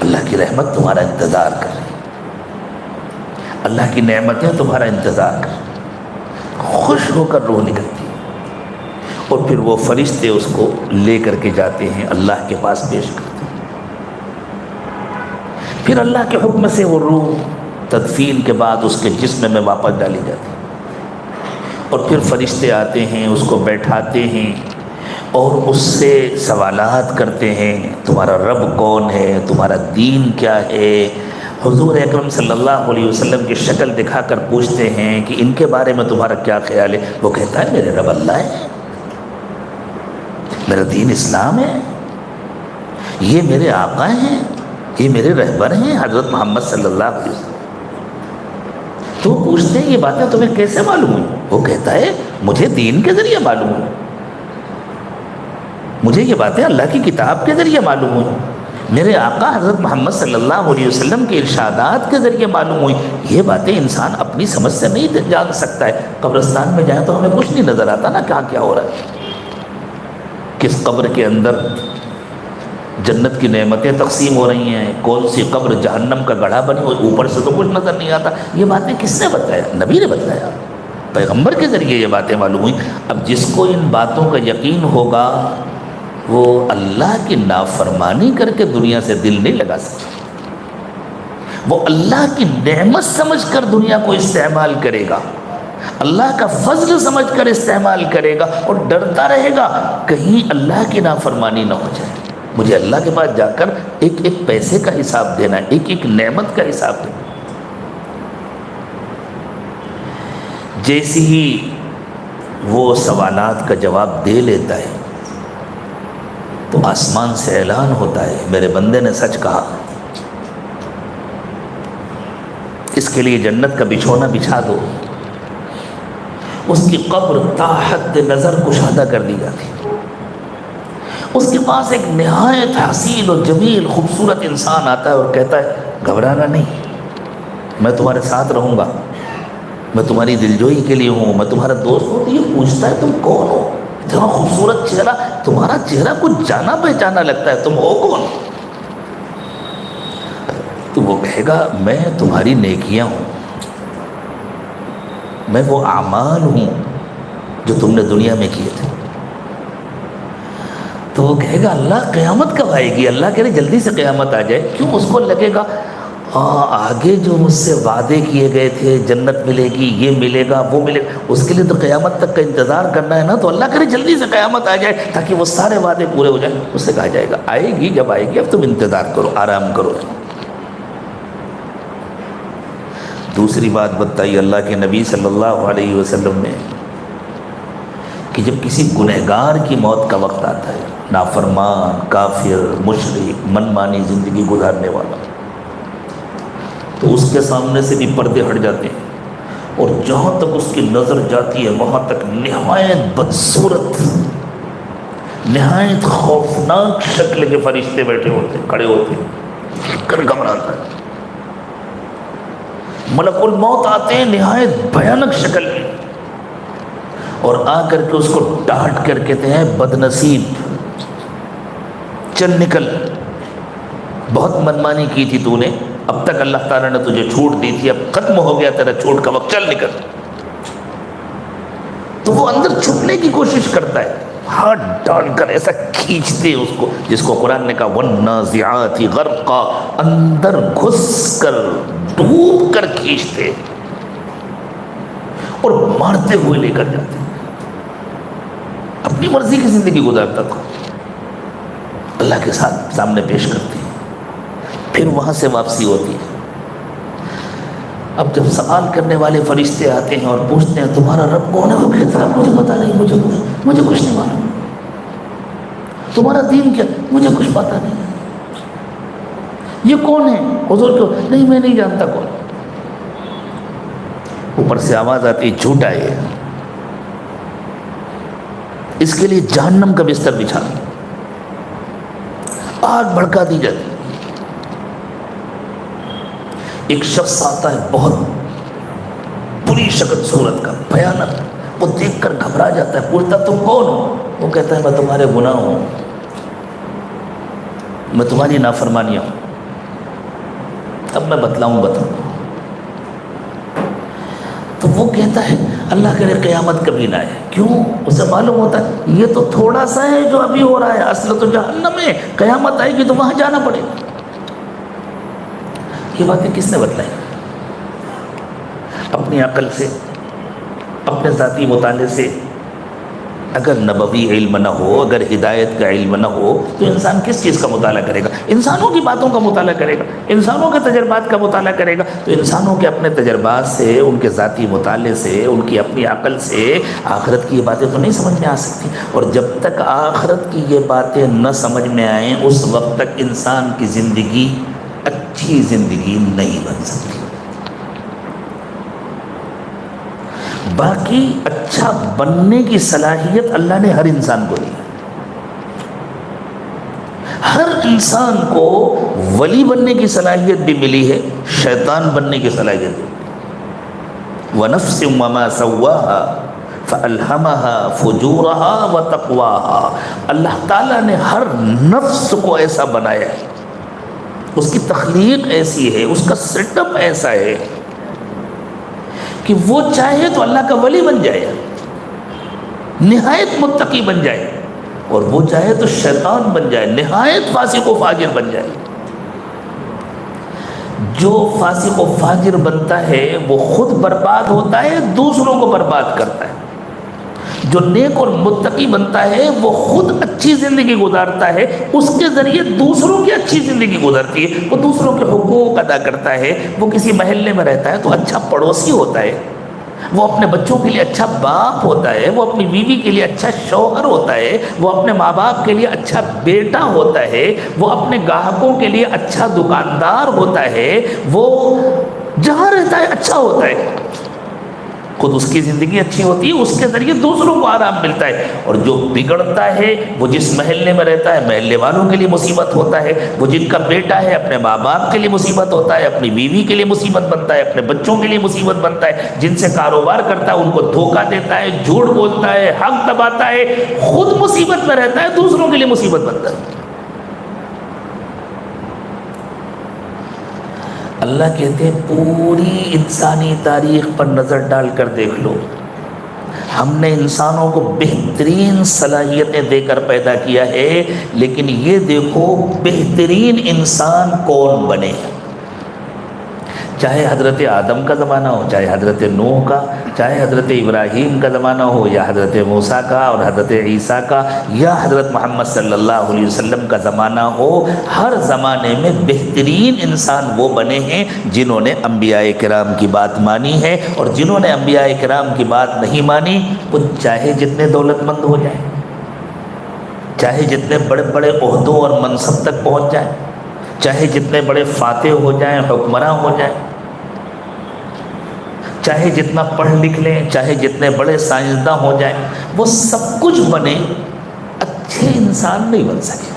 اللہ کی رحمت تمہارا انتظار کر رہی، اللہ کی نعمتیں تمہارا انتظار کر رہی۔ خوش ہو کر روح نکلتی ہے، اور پھر وہ فرشتے اس کو لے کر کے جاتے ہیں، اللہ کے پاس پیش کرتے ہیں۔ پھر اللہ کے حکم سے وہ روح تدفین کے بعد اس کے جسم میں واپس ڈالی جاتی ہے، اور پھر فرشتے آتے ہیں، اس کو بیٹھاتے ہیں اور اس سے سوالات کرتے ہیں، تمہارا رب کون ہے، تمہارا دین کیا ہے۔ حضور اکرم صلی اللہ علیہ وسلم کی شکل دکھا کر پوچھتے ہیں کہ ان کے بارے میں تمہارا کیا خیال ہے؟ وہ کہتا ہے میرے رب اللہ ہے، میرا دین اسلام ہے، یہ میرے آقا ہیں، یہ میرے رہبر ہیں حضرت محمد صلی اللہ علیہ وسلم۔ تو پوچھتے ہیں یہ باتیں تمہیں کیسے معلوم ہوئی؟ وہ کہتا ہے مجھے دین کے ذریعے معلوم ہوئی، مجھے یہ باتیں اللہ کی کتاب کے ذریعے معلوم ہوئی، میرے آقا حضرت محمد صلی اللہ علیہ وسلم کے ارشادات کے ذریعے معلوم ہوئی۔ یہ باتیں انسان اپنی سمجھ سے نہیں جان سکتا ہے۔ قبرستان میں جائیں تو ہمیں کچھ نہیں نظر آتا نا کہاں کیا ہو رہا ہے، کس قبر کے اندر جنت کی نعمتیں تقسیم ہو رہی ہیں، کون سی قبر جہنم کا گڑھا بنی ہوئی، اوپر سے تو کچھ نظر نہیں آتا۔ یہ باتیں کس نے بتایا؟ نبی نے بتایا، پیغمبر کے ذریعے یہ باتیں معلوم ہوئیں۔ اب جس کو ان باتوں کا یقین ہوگا وہ اللہ کی نافرمانی کر کے دنیا سے دل نہیں لگا سکتا، وہ اللہ کی نعمت سمجھ کر دنیا کو استعمال کرے گا، اللہ کا فضل سمجھ کر استعمال کرے گا، اور ڈرتا رہے گا کہیں اللہ کی نافرمانی نہ ہو جائے۔ مجھے اللہ کے پاس جا کر ایک ایک پیسے کا حساب دینا ہے، ایک ایک نعمت کا حساب دینا۔ جیسی ہی وہ سوالات کا جواب دے لیتا ہے تو آسمان سے اعلان ہوتا ہے میرے بندے نے سچ کہا، اس کے لیے جنت کا بچھونا بچھا دو، اس کی قبر تا حد نظر کشادہ کر دی جاتی، اس کے پاس ایک نہایت حسین اور جمیل خوبصورت انسان آتا ہے اور کہتا ہے گھبرانا نہیں، میں تمہارے ساتھ رہوں گا، میں تمہاری دلجوئی کے لیے ہوں، میں تمہارا دوست ہوں۔ تو یہ پوچھتا ہے تم کون ہو؟ اتنا خوبصورت چہرہ، تمہارا چہرہ کچھ جانا پہچانا لگتا ہے، تم ہو کون؟ تو وہ کہے گا میں تمہاری نیکیاں ہوں، میں وہ اعمال ہوں جو تم نے دنیا میں کیے تھے۔ تو وہ کہے گا اللہ قیامت کب آئے گی؟ اللہ کہہ رہے جلدی سے قیامت آ جائے۔ کیوں؟ اس کو لگے گا آگے جو مجھ سے وعدے کیے گئے تھے، جنت ملے گی، یہ ملے گا، وہ ملے گا، اس کے لیے تو قیامت تک کا انتظار کرنا ہے نا۔ تو اللہ کرے جلدی سے قیامت آ جائے تاکہ وہ سارے وعدے پورے ہو جائیں۔ اس سے کہا جائے گا آئے گی، جب آئے گی اب تم انتظار کرو، آرام کرو۔ دوسری بات بتائی اللہ کے نبی صلی اللہ علیہ وسلم نے کہ جب کسی گنہگار کی موت کا وقت آتا ہے، نافرمان، کافر، مشرک، من مانی زندگی گزارنے والا، تو اس کے سامنے سے بھی پردے ہٹ جاتے ہیں اور جہاں تک اس کی نظر جاتی ہے وہاں تک نہایت بدصورت، نہایت خوفناک شکل کے فرشتے بیٹھے ہوتے ہیں، کھڑے ہوتے ہیں، کر گھبراتا ہے۔ ملک الموت آتے ہیں نہایت بھیانک شکل میں اور آ کر کے اس کو ڈانٹ کر کہتے ہیں بد نصیب، چل نکل، بہت منمانی کی تھی تو نے، اب تک اللہ تعالیٰ نے تجھے چھوٹ دی تھی، اب ختم ہو گیا تیرا چھوٹ کا وقت، چل نکل۔ تو وہ اندر چھپنے کی کوشش کرتا ہے، ہاتھ ڈال کر ایسا کھینچتے اس کو، جس کو قرآن نے کہا وَالنَّازِعَاتِ غَرْقًا، اندر گھس کر ڈوب کر کھینچتے اور مارتے ہوئے لے کر جاتے۔ اپنی مرضی کی زندگی گزارتا تھا، اللہ کے ساتھ سامنے پیش کرتے ہیں، پھر وہاں سے واپسی ہوتی ہے۔ اب جب سوال کرنے والے فرشتے آتے ہیں اور پوچھتے ہیں تمہارا رب کون ہے؟ وہ کہتا ہے مجھے پتا نہیں، مجھے کچھ نہیں معلوم۔ تمہارا دین کیا؟ مجھے کچھ پتا نہیں۔ یہ کون ہے؟ حضور کو نہیں، میں نہیں جانتا کون۔ اوپر سے آواز آتی جھوٹا ہے، اس کے لیے جہنم کا بستر بچھا، آگ بھڑکا دی جاتی۔ ایک شخص آتا ہے بہت بری شکل صورت کا، بھیانک، وہ دیکھ کر گھبرا جاتا ہے، پوچھتا تم کون ہو؟ وہ کہتا ہے میں تمہارے گناہ ہوں، میں تمہاری نافرمانیاں ہوں۔ اب میں بتلاؤں تو وہ کہتا ہے اللہ کرے قیامت کبھی نہ آئے۔ کیوں؟ اسے معلوم ہوتا ہے یہ تو تھوڑا سا ہے جو ابھی ہو رہا ہے، اصل تو جہنم ہے، قیامت آئے گی تو وہاں جانا پڑے گا۔ یہ باتیں کس نے بتلائی؟ اپنی عقل سے، اپنے ذاتی مطالعے سے۔ اگر نبوی علم نہ ہو، اگر ہدایت کا علم نہ ہو تو انسان کس چیز کا مطالعہ کرے گا؟ انسانوں کی باتوں کا مطالعہ کرے گا، انسانوں کے تجربات کا مطالعہ کرے گا۔ تو انسانوں کے اپنے تجربات سے، ان کے ذاتی مطالعے سے، ان کی اپنی عقل سے آخرت کی یہ باتیں تو نہیں سمجھ میں آ سکتی، اور جب تک آخرت کی یہ باتیں نہ سمجھ میں آئیں اس وقت تک انسان کی زندگی اچھی زندگی نہیں بن سکتی۔ باقی اچھا بننے کی صلاحیت اللہ نے ہر انسان کو دی، ہر انسان کو ولی بننے کی صلاحیت بھی ملی ہے، شیطان بننے کی صلاحیت بھی۔ وَنَفْسٍ وَمَا سَوَّاهَا فَأَلْهَمَهَا فُجُورَهَا وَتَقْوَاهَا۔ اللہ تعالیٰ نے ہر نفس کو ایسا بنایا ہے، اس کی تخلیق ایسی ہے، اس کا سیٹ اپ ایسا ہے کہ وہ چاہے تو اللہ کا ولی بن جائے، نہایت متقی بن جائے، اور وہ چاہے تو شیطان بن جائے، نہایت فاسق و فاجر بن جائے۔ جو فاسق و فاجر بنتا ہے وہ خود برباد ہوتا ہے، دوسروں کو برباد کرتا ہے۔ جو نیک اور متقی بنتا ہے وہ خود اچھی زندگی گزارتا ہے، اس کے ذریعے دوسروں کی اچھی زندگی گزرتی ہے، وہ دوسروں کے حقوق ادا کرتا ہے، وہ کسی محلے میں رہتا ہے تو اچھا پڑوسی ہوتا ہے، وہ اپنے بچوں کے لیے اچھا باپ ہوتا ہے، وہ اپنی بیوی کے لیے اچھا شوہر ہوتا ہے، وہ اپنے ماں باپ کے لیے اچھا بیٹا ہوتا ہے، وہ اپنے گاہکوں کے لیے اچھا دکاندار ہوتا ہے، وہ جہاں رہتا ہے اچھا ہوتا ہے، خود اس کی زندگی اچھی ہوتی ہے، اس کے ذریعے دوسروں کو آرام ملتا ہے۔ اور جو بگڑتا ہے وہ جس محلے میں رہتا ہے محلے والوں کے لیے مصیبت ہوتا ہے، وہ جن کا بیٹا ہے اپنے ماں باپ کے لیے مصیبت ہوتا ہے، اپنی بیوی کے لیے مصیبت بنتا ہے، اپنے بچوں کے لیے مصیبت بنتا ہے، جن سے کاروبار کرتا ہے ان کو دھوکہ دیتا ہے، جھوٹ بولتا ہے، حق دباتا ہے، خود مصیبت میں رہتا ہے، دوسروں کے لیے مصیبت بنتا ہے۔ اللہ کہتے ہیں پوری انسانی تاریخ پر نظر ڈال کر دیکھ لو، ہم نے انسانوں کو بہترین صلاحیتیں دے کر پیدا کیا ہے، لیکن یہ دیکھو بہترین انسان کون بنے، چاہے حضرت آدم کا زمانہ ہو، چاہے حضرت نوح کا، چاہے حضرت ابراہیم کا زمانہ ہو، یا حضرت موسیٰ کا اور حضرت عیسیٰ کا، یا حضرت محمد صلی اللہ علیہ وسلم کا زمانہ ہو، ہر زمانے میں بہترین انسان وہ بنے ہیں جنہوں نے انبیاء کرام کی بات مانی ہے، اور جنہوں نے انبیاء کرام کی بات نہیں مانی وہ چاہے جتنے دولت مند ہو جائیں، چاہے جتنے بڑے بڑے عہدوں اور منصب تک پہنچ جائیں، چاہے جتنے بڑے فاتح ہو جائیں، حکمراں ہو جائیں، چاہے جتنا پڑھ لکھ لیں، چاہے جتنے بڑے سائنسداں ہو جائیں، وہ سب کچھ بنے، اچھے انسان نہیں بن سکے۔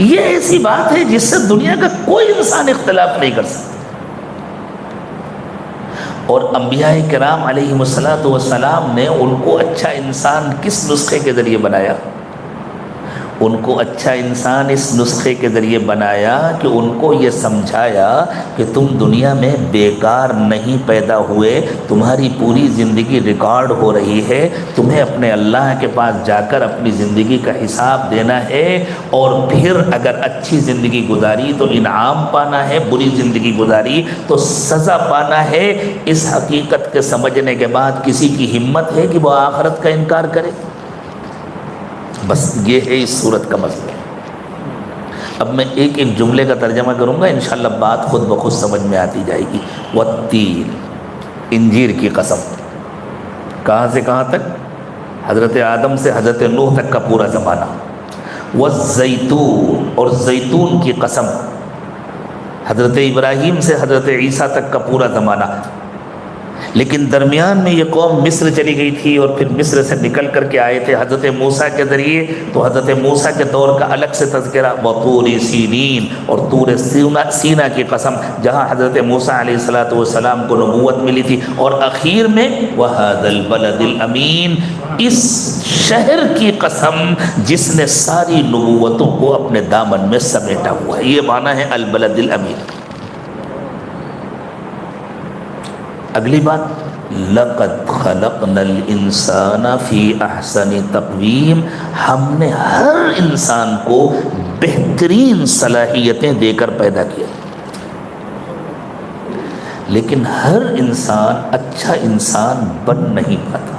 یہ ایسی بات ہے جس سے دنیا کا کوئی انسان اختلاف نہیں کر سکتا۔ اور انبیاء کرام علیہ السلام نے ان کو اچھا انسان کس نسخے کے ذریعے بنایا؟ ان کو اچھا انسان اس نسخے کے ذریعے بنایا کہ ان کو یہ سمجھایا کہ تم دنیا میں بیکار نہیں پیدا ہوئے، تمہاری پوری زندگی ریکارڈ ہو رہی ہے، تمہیں اپنے اللہ کے پاس جا کر اپنی زندگی کا حساب دینا ہے، اور پھر اگر اچھی زندگی گزاری تو انعام پانا ہے، بری زندگی گزاری تو سزا پانا ہے۔ اس حقیقت کے سمجھنے کے بعد کسی کی ہمت ہے کہ وہ آخرت کا انکار کرے؟ بس یہ ہے اس صورت کا مطلب۔ اب میں ایک ایک جملے کا ترجمہ کروں گا، انشاءاللہ بات خود بخود سمجھ میں آتی جائے گی۔ والتین، انجیر کی قسم، کہاں سے کہاں تک؟ حضرت آدم سے حضرت نوح تک کا پورا زمانہ۔ والزیتون، اور زیتون کی قسم، حضرت ابراہیم سے حضرت عیسیٰ تک کا پورا زمانہ۔ لیکن درمیان میں یہ قوم مصر چلی گئی تھی، اور پھر مصر سے نکل کر کے آئے تھے حضرت موسیٰ کے ذریعے، تو حضرت موسیٰ کے دور کا الگ سے تذکرہ۔ وطور سینین، اور طور سینا کی قسم، جہاں حضرت موسیٰ علیہ السلام کو نبوت ملی تھی، اور اخیر میں وَهَذَا الْبَلَدِ الْأَمِينَ، اس شہر کی قسم جس نے ساری نبوتوں کو اپنے دامن میں سمیٹا ہوا ہے۔ یہ معنی ہے البلد الامین۔ اگلی بات، لَقَدْ خَلَقْنَا الْإِنسَانَ فِي أَحْسَنِ تَقْوِيمٍ، ہم نے ہر انسان کو بہترین صلاحیتیں دے کر پیدا کیا، لیکن ہر انسان اچھا انسان بن نہیں پاتا۔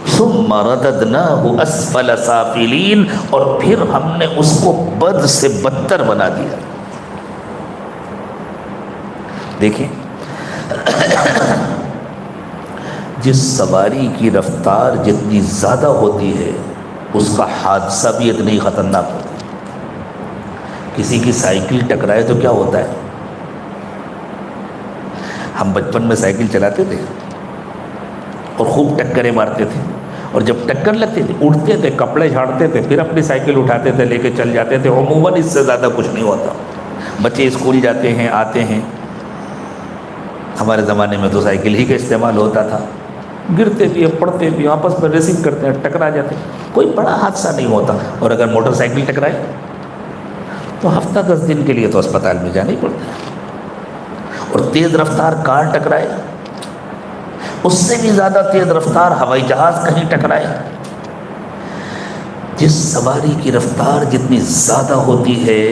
ثُمَّ رَدَدْنَاهُ أَسْفَلَ سَافِلِينَ، اور پھر ہم نے اس کو بد سے بدتر بنا دیا۔ دیکھیں، جس سواری کی رفتار جتنی زیادہ ہوتی ہے اس کا حادثہ بھی اتنی خطرناک ہوتا ہے۔ کسی کی سائیکل ٹکرائے تو کیا ہوتا ہے؟ ہم بچپن میں سائیکل چلاتے تھے اور خوب ٹکریں مارتے تھے، اور جب ٹکر لگتی تھی اٹھتے تھے، کپڑے جھاڑتے تھے، پھر اپنی سائیکل اٹھاتے تھے، لے کے چل جاتے تھے۔ عموماً اس سے زیادہ کچھ نہیں ہوتا۔ بچے اسکول جاتے ہیں، آتے ہیں، ہمارے زمانے میں تو سائیکل ہی کا استعمال ہوتا تھا، گرتے بھی ہیں، پڑتے بھی، آپس میں ریسنگ کرتے ہیں، ٹکرا جاتے ہیں، کوئی بڑا حادثہ نہیں ہوتا۔ اور اگر موٹر سائیکل ٹکرائے تو ہفتہ 10 دن کے لیے تو اسپتال میں جانا ہی پڑتا ہے۔ اور تیز رفتار کار ٹکرائے، اس سے بھی زیادہ تیز رفتار ہوائی جہاز کہیں ٹکرائے، جس سواری کی رفتار جتنی زیادہ ہوتی ہے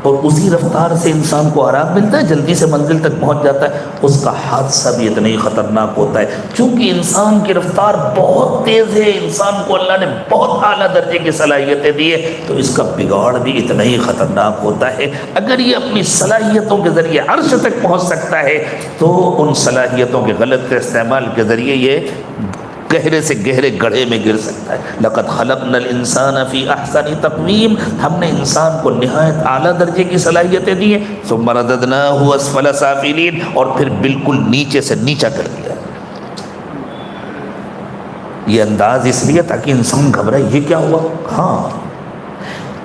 اور اسی رفتار سے انسان کو آرام ملتا ہے، جلدی سے منزل تک پہنچ جاتا ہے، اس کا حادثہ بھی اتنا ہی خطرناک ہوتا ہے۔ چونکہ انسان کی رفتار بہت تیز ہے، انسان کو اللہ نے بہت اعلیٰ درجے کی صلاحیتیں دی ہے، تو اس کا بگاڑ بھی اتنا ہی خطرناک ہوتا ہے۔ اگر یہ اپنی صلاحیتوں کے ذریعے عرش تک پہنچ سکتا ہے تو ان صلاحیتوں کے غلط استعمال کے ذریعے یہ گہرے سے گہرے گڑھے میں گر سکتا ہے۔ لقد خلقنا الانسان فی احسن تقویم، ہم نے انسان کو نہایت اعلیٰ درجے کی صلاحیتیں دی ہیں۔ ثم رددناہ اسفل سافلین، اور پھر بالکل نیچے سے نیچا کر دیا۔ یہ انداز اس لیے تاکہ انسان گھبرائے، یہ کیا ہوا؟ ہاں،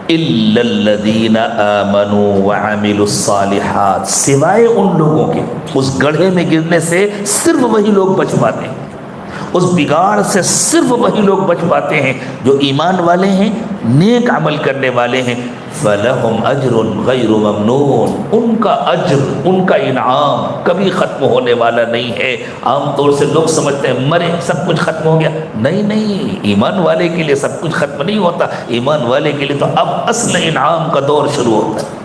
الا الذین آمنوا وعملوا الصالحات، سوائے ان لوگوں کے، اس گڑھے میں گرنے سے صرف وہی لوگ بچ پاتے ہیں، اس بگاڑ سے صرف وہی لوگ بچ پاتے ہیں جو ایمان والے ہیں، نیک عمل کرنے والے ہیں۔ فَلَهُمْ أَجْرٌ غَيْرُ مَمْنُونَ، ان کا اجر، ان کا انعام کبھی ختم ہونے والا نہیں ہے۔ عام طور سے لوگ سمجھتے ہیں مرے سب کچھ ختم ہو گیا، نہیں، ایمان والے کے لیے سب کچھ ختم نہیں ہوتا، ایمان والے کے لیے تو اب اصل انعام کا دور شروع ہوتا ہے۔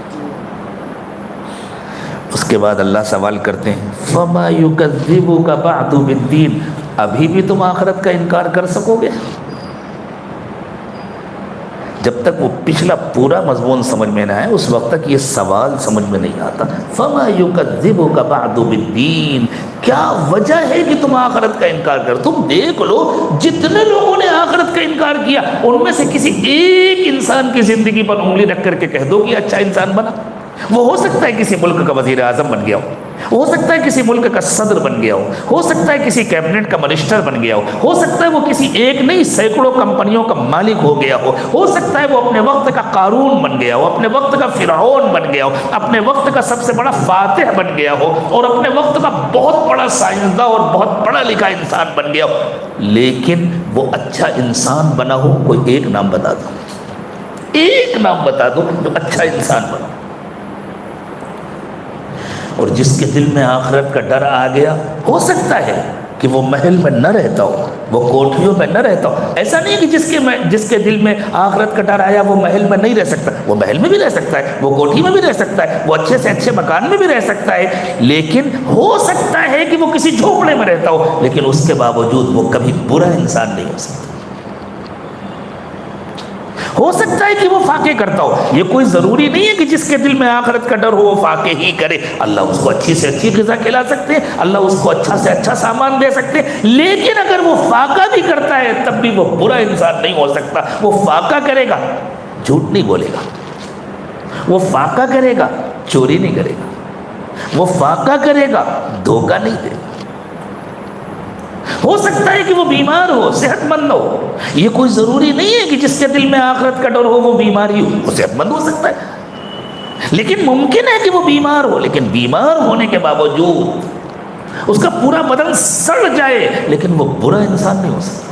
اس کے بعد اللہ سوال کرتے ہیں فَمَا يُكَذِّبُكَ بَعْدُ بِالدِّينِ، ابھی بھی تم آخرت کا انکار کر سکو گے؟ جب تک وہ پچھلا پورا مضمون سمجھ میں نہ آئے اس وقت تک یہ سوال سمجھ میں نہیں آتا۔ فَمَا يُكَذِّبُكَ بَعْدُ بِالدِّينِ، کیا وجہ ہے کہ تم آخرت کا انکار کر؟ تم دیکھ لو جتنے لوگوں نے آخرت کا انکار کیا ان میں سے کسی ایک انسان کی زندگی پر انگلی رکھ کر کے کہہ دو کہ اچھا انسان بنا۔ وہ ہو سکتا ہے کسی ملک کا وزیر اعظم بن گیا ہو سکتا ہے کسی ملک کا صدر بن گیا ہو سکتا ہے کسی کیبنٹ کا منسٹر بن گیا ہو سکتا ہے وہ کسی ایک نہیں سینکڑوں کمپنیوں کا مالک ہو گیا ہو سکتا ہے وہ اپنے وقت کا قارون بن گیا ہو، اپنے وقت کا فرعون بن گیا ہو، اپنے وقت کا سب سے بڑا فاتح بن گیا ہو، اور اپنے وقت کا بہت بڑا سائنسداں اور بہت پڑھا لکھا انسان بن گیا ہو، لیکن وہ اچھا انسان بنا ہو۔ کوئی ایک نام بتا دو، ایک نام بتا دو جو اچھا انسان بنا۔ اور جس کے دل میں آخرت کا ڈر آ گیا، ہو سکتا ہے کہ وہ محل میں نہ رہتا ہو، وہ کوٹھیوں میں نہ رہتا ہو۔ ایسا نہیں کہ جس کے دل میں آخرت کا ڈر آیا وہ محل میں نہیں رہ سکتا، وہ محل میں بھی رہ سکتا ہے، وہ کوٹھی میں بھی رہ سکتا ہے، وہ اچھے سے اچھے مکان میں بھی رہ سکتا ہے، لیکن ہو سکتا ہے کہ وہ کسی جھونپڑے میں رہتا ہو، لیکن اس کے باوجود وہ کبھی برا انسان نہیں ہو سکتا۔ ہو سکتا ہے کہ وہ فاقے کرتا ہو، یہ کوئی ضروری نہیں ہے کہ جس کے دل میں آخرت کا ڈر ہو وہ فاقے ہی کرے۔ اللہ اس کو اچھی سے اچھی غذا کھلا سکتے ہیں، اللہ اس کو اچھا سے اچھا سامان دے سکتے ہیں، لیکن اگر وہ فاقہ بھی کرتا ہے تب بھی وہ برا انسان نہیں ہو سکتا۔ وہ فاقہ کرے گا، جھوٹ نہیں بولے گا، وہ فاقہ کرے گا، چوری نہیں کرے گا، وہ فاقہ کرے گا، دھوکہ نہیں دے گا۔ ہو سکتا ہے کہ وہ بیمار ہو، صحت مند ہو، یہ کوئی ضروری نہیں ہے کہ جس کے دل میں آخرت کا ڈر ہو وہ بیماری ہو، وہ صحت مند ہو سکتا ہے، لیکن ممکن ہے کہ وہ بیمار ہو، لیکن بیمار ہونے کے باوجود اس کا پورا بدن سڑ جائے لیکن وہ برا انسان نہیں ہو سکتا۔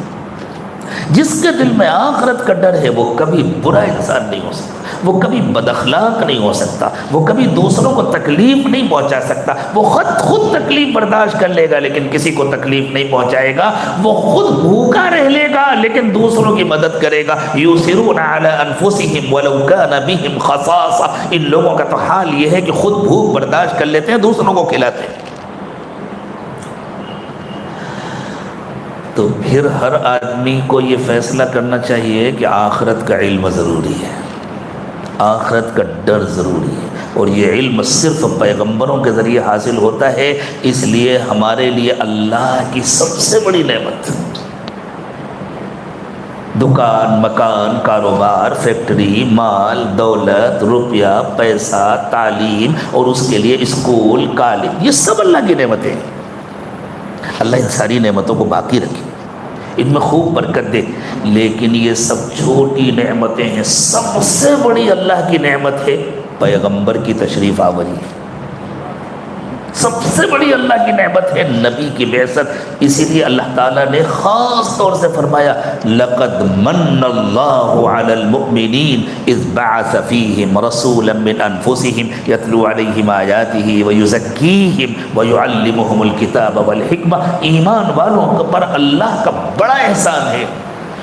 جس کے دل میں آخرت کا ڈر ہے وہ کبھی برا انسان نہیں ہو سکتا، وہ کبھی بد اخلاق نہیں ہو سکتا، وہ کبھی دوسروں کو تکلیف نہیں پہنچا سکتا۔ وہ خود تکلیف برداشت کر لے گا لیکن کسی کو تکلیف نہیں پہنچائے گا، وہ خود بھوکا رہ لے گا لیکن دوسروں کی مدد کرے گا۔ یؤثرون علی انفسہم ولو کان بہم خصاصہ، ان لوگوں کا تو حال یہ ہے کہ خود بھوک برداشت کر لیتے ہیں، دوسروں کو کھلاتے ہیں۔ تو پھر ہر آدمی کو یہ فیصلہ کرنا چاہیے کہ آخرت کا علم ضروری ہے، آخرت کا ڈر ضروری ہے، اور یہ علم صرف پیغمبروں کے ذریعے حاصل ہوتا ہے۔ اس لیے ہمارے لیے اللہ کی سب سے بڑی نعمت، دکان، مکان، کاروبار، فیکٹری، مال، دولت، روپیہ، پیسہ، تعلیم، اور اس کے لیے اسکول، کالج، یہ سب اللہ کی نعمتیں ہیں۔ اللہ ان ساری نعمتوں کو باقی رکھے، ان میں خوب برکت دے، لیکن یہ سب چھوٹی نعمتیں ہیں۔ سب سے بڑی اللہ کی نعمت ہے پیغمبر کی تشریف آوری، سب سے بڑی اللہ کی نعمت ہے نبی کی بعثت۔ اسی لیے اللہ تعالیٰ نے خاص طور سے فرمایا لَقَدْ مَنَّ اللَّهُ عَلَى الْمُؤْمِنِينَ إِذْ بَعَثَ فِيهِمْ رَسُولًا مِّنْ أَنفُسِهِمْ يَتْلُو عَلَيْهِمْ آيَاتِهِ وَيُزَكِّيهِمْ وَيُعَلِّمُهُمُ الْكِتَابَ وَالْحِكْمَةَ۔ ایمان والوں پر اللہ کا بڑا احسان ہے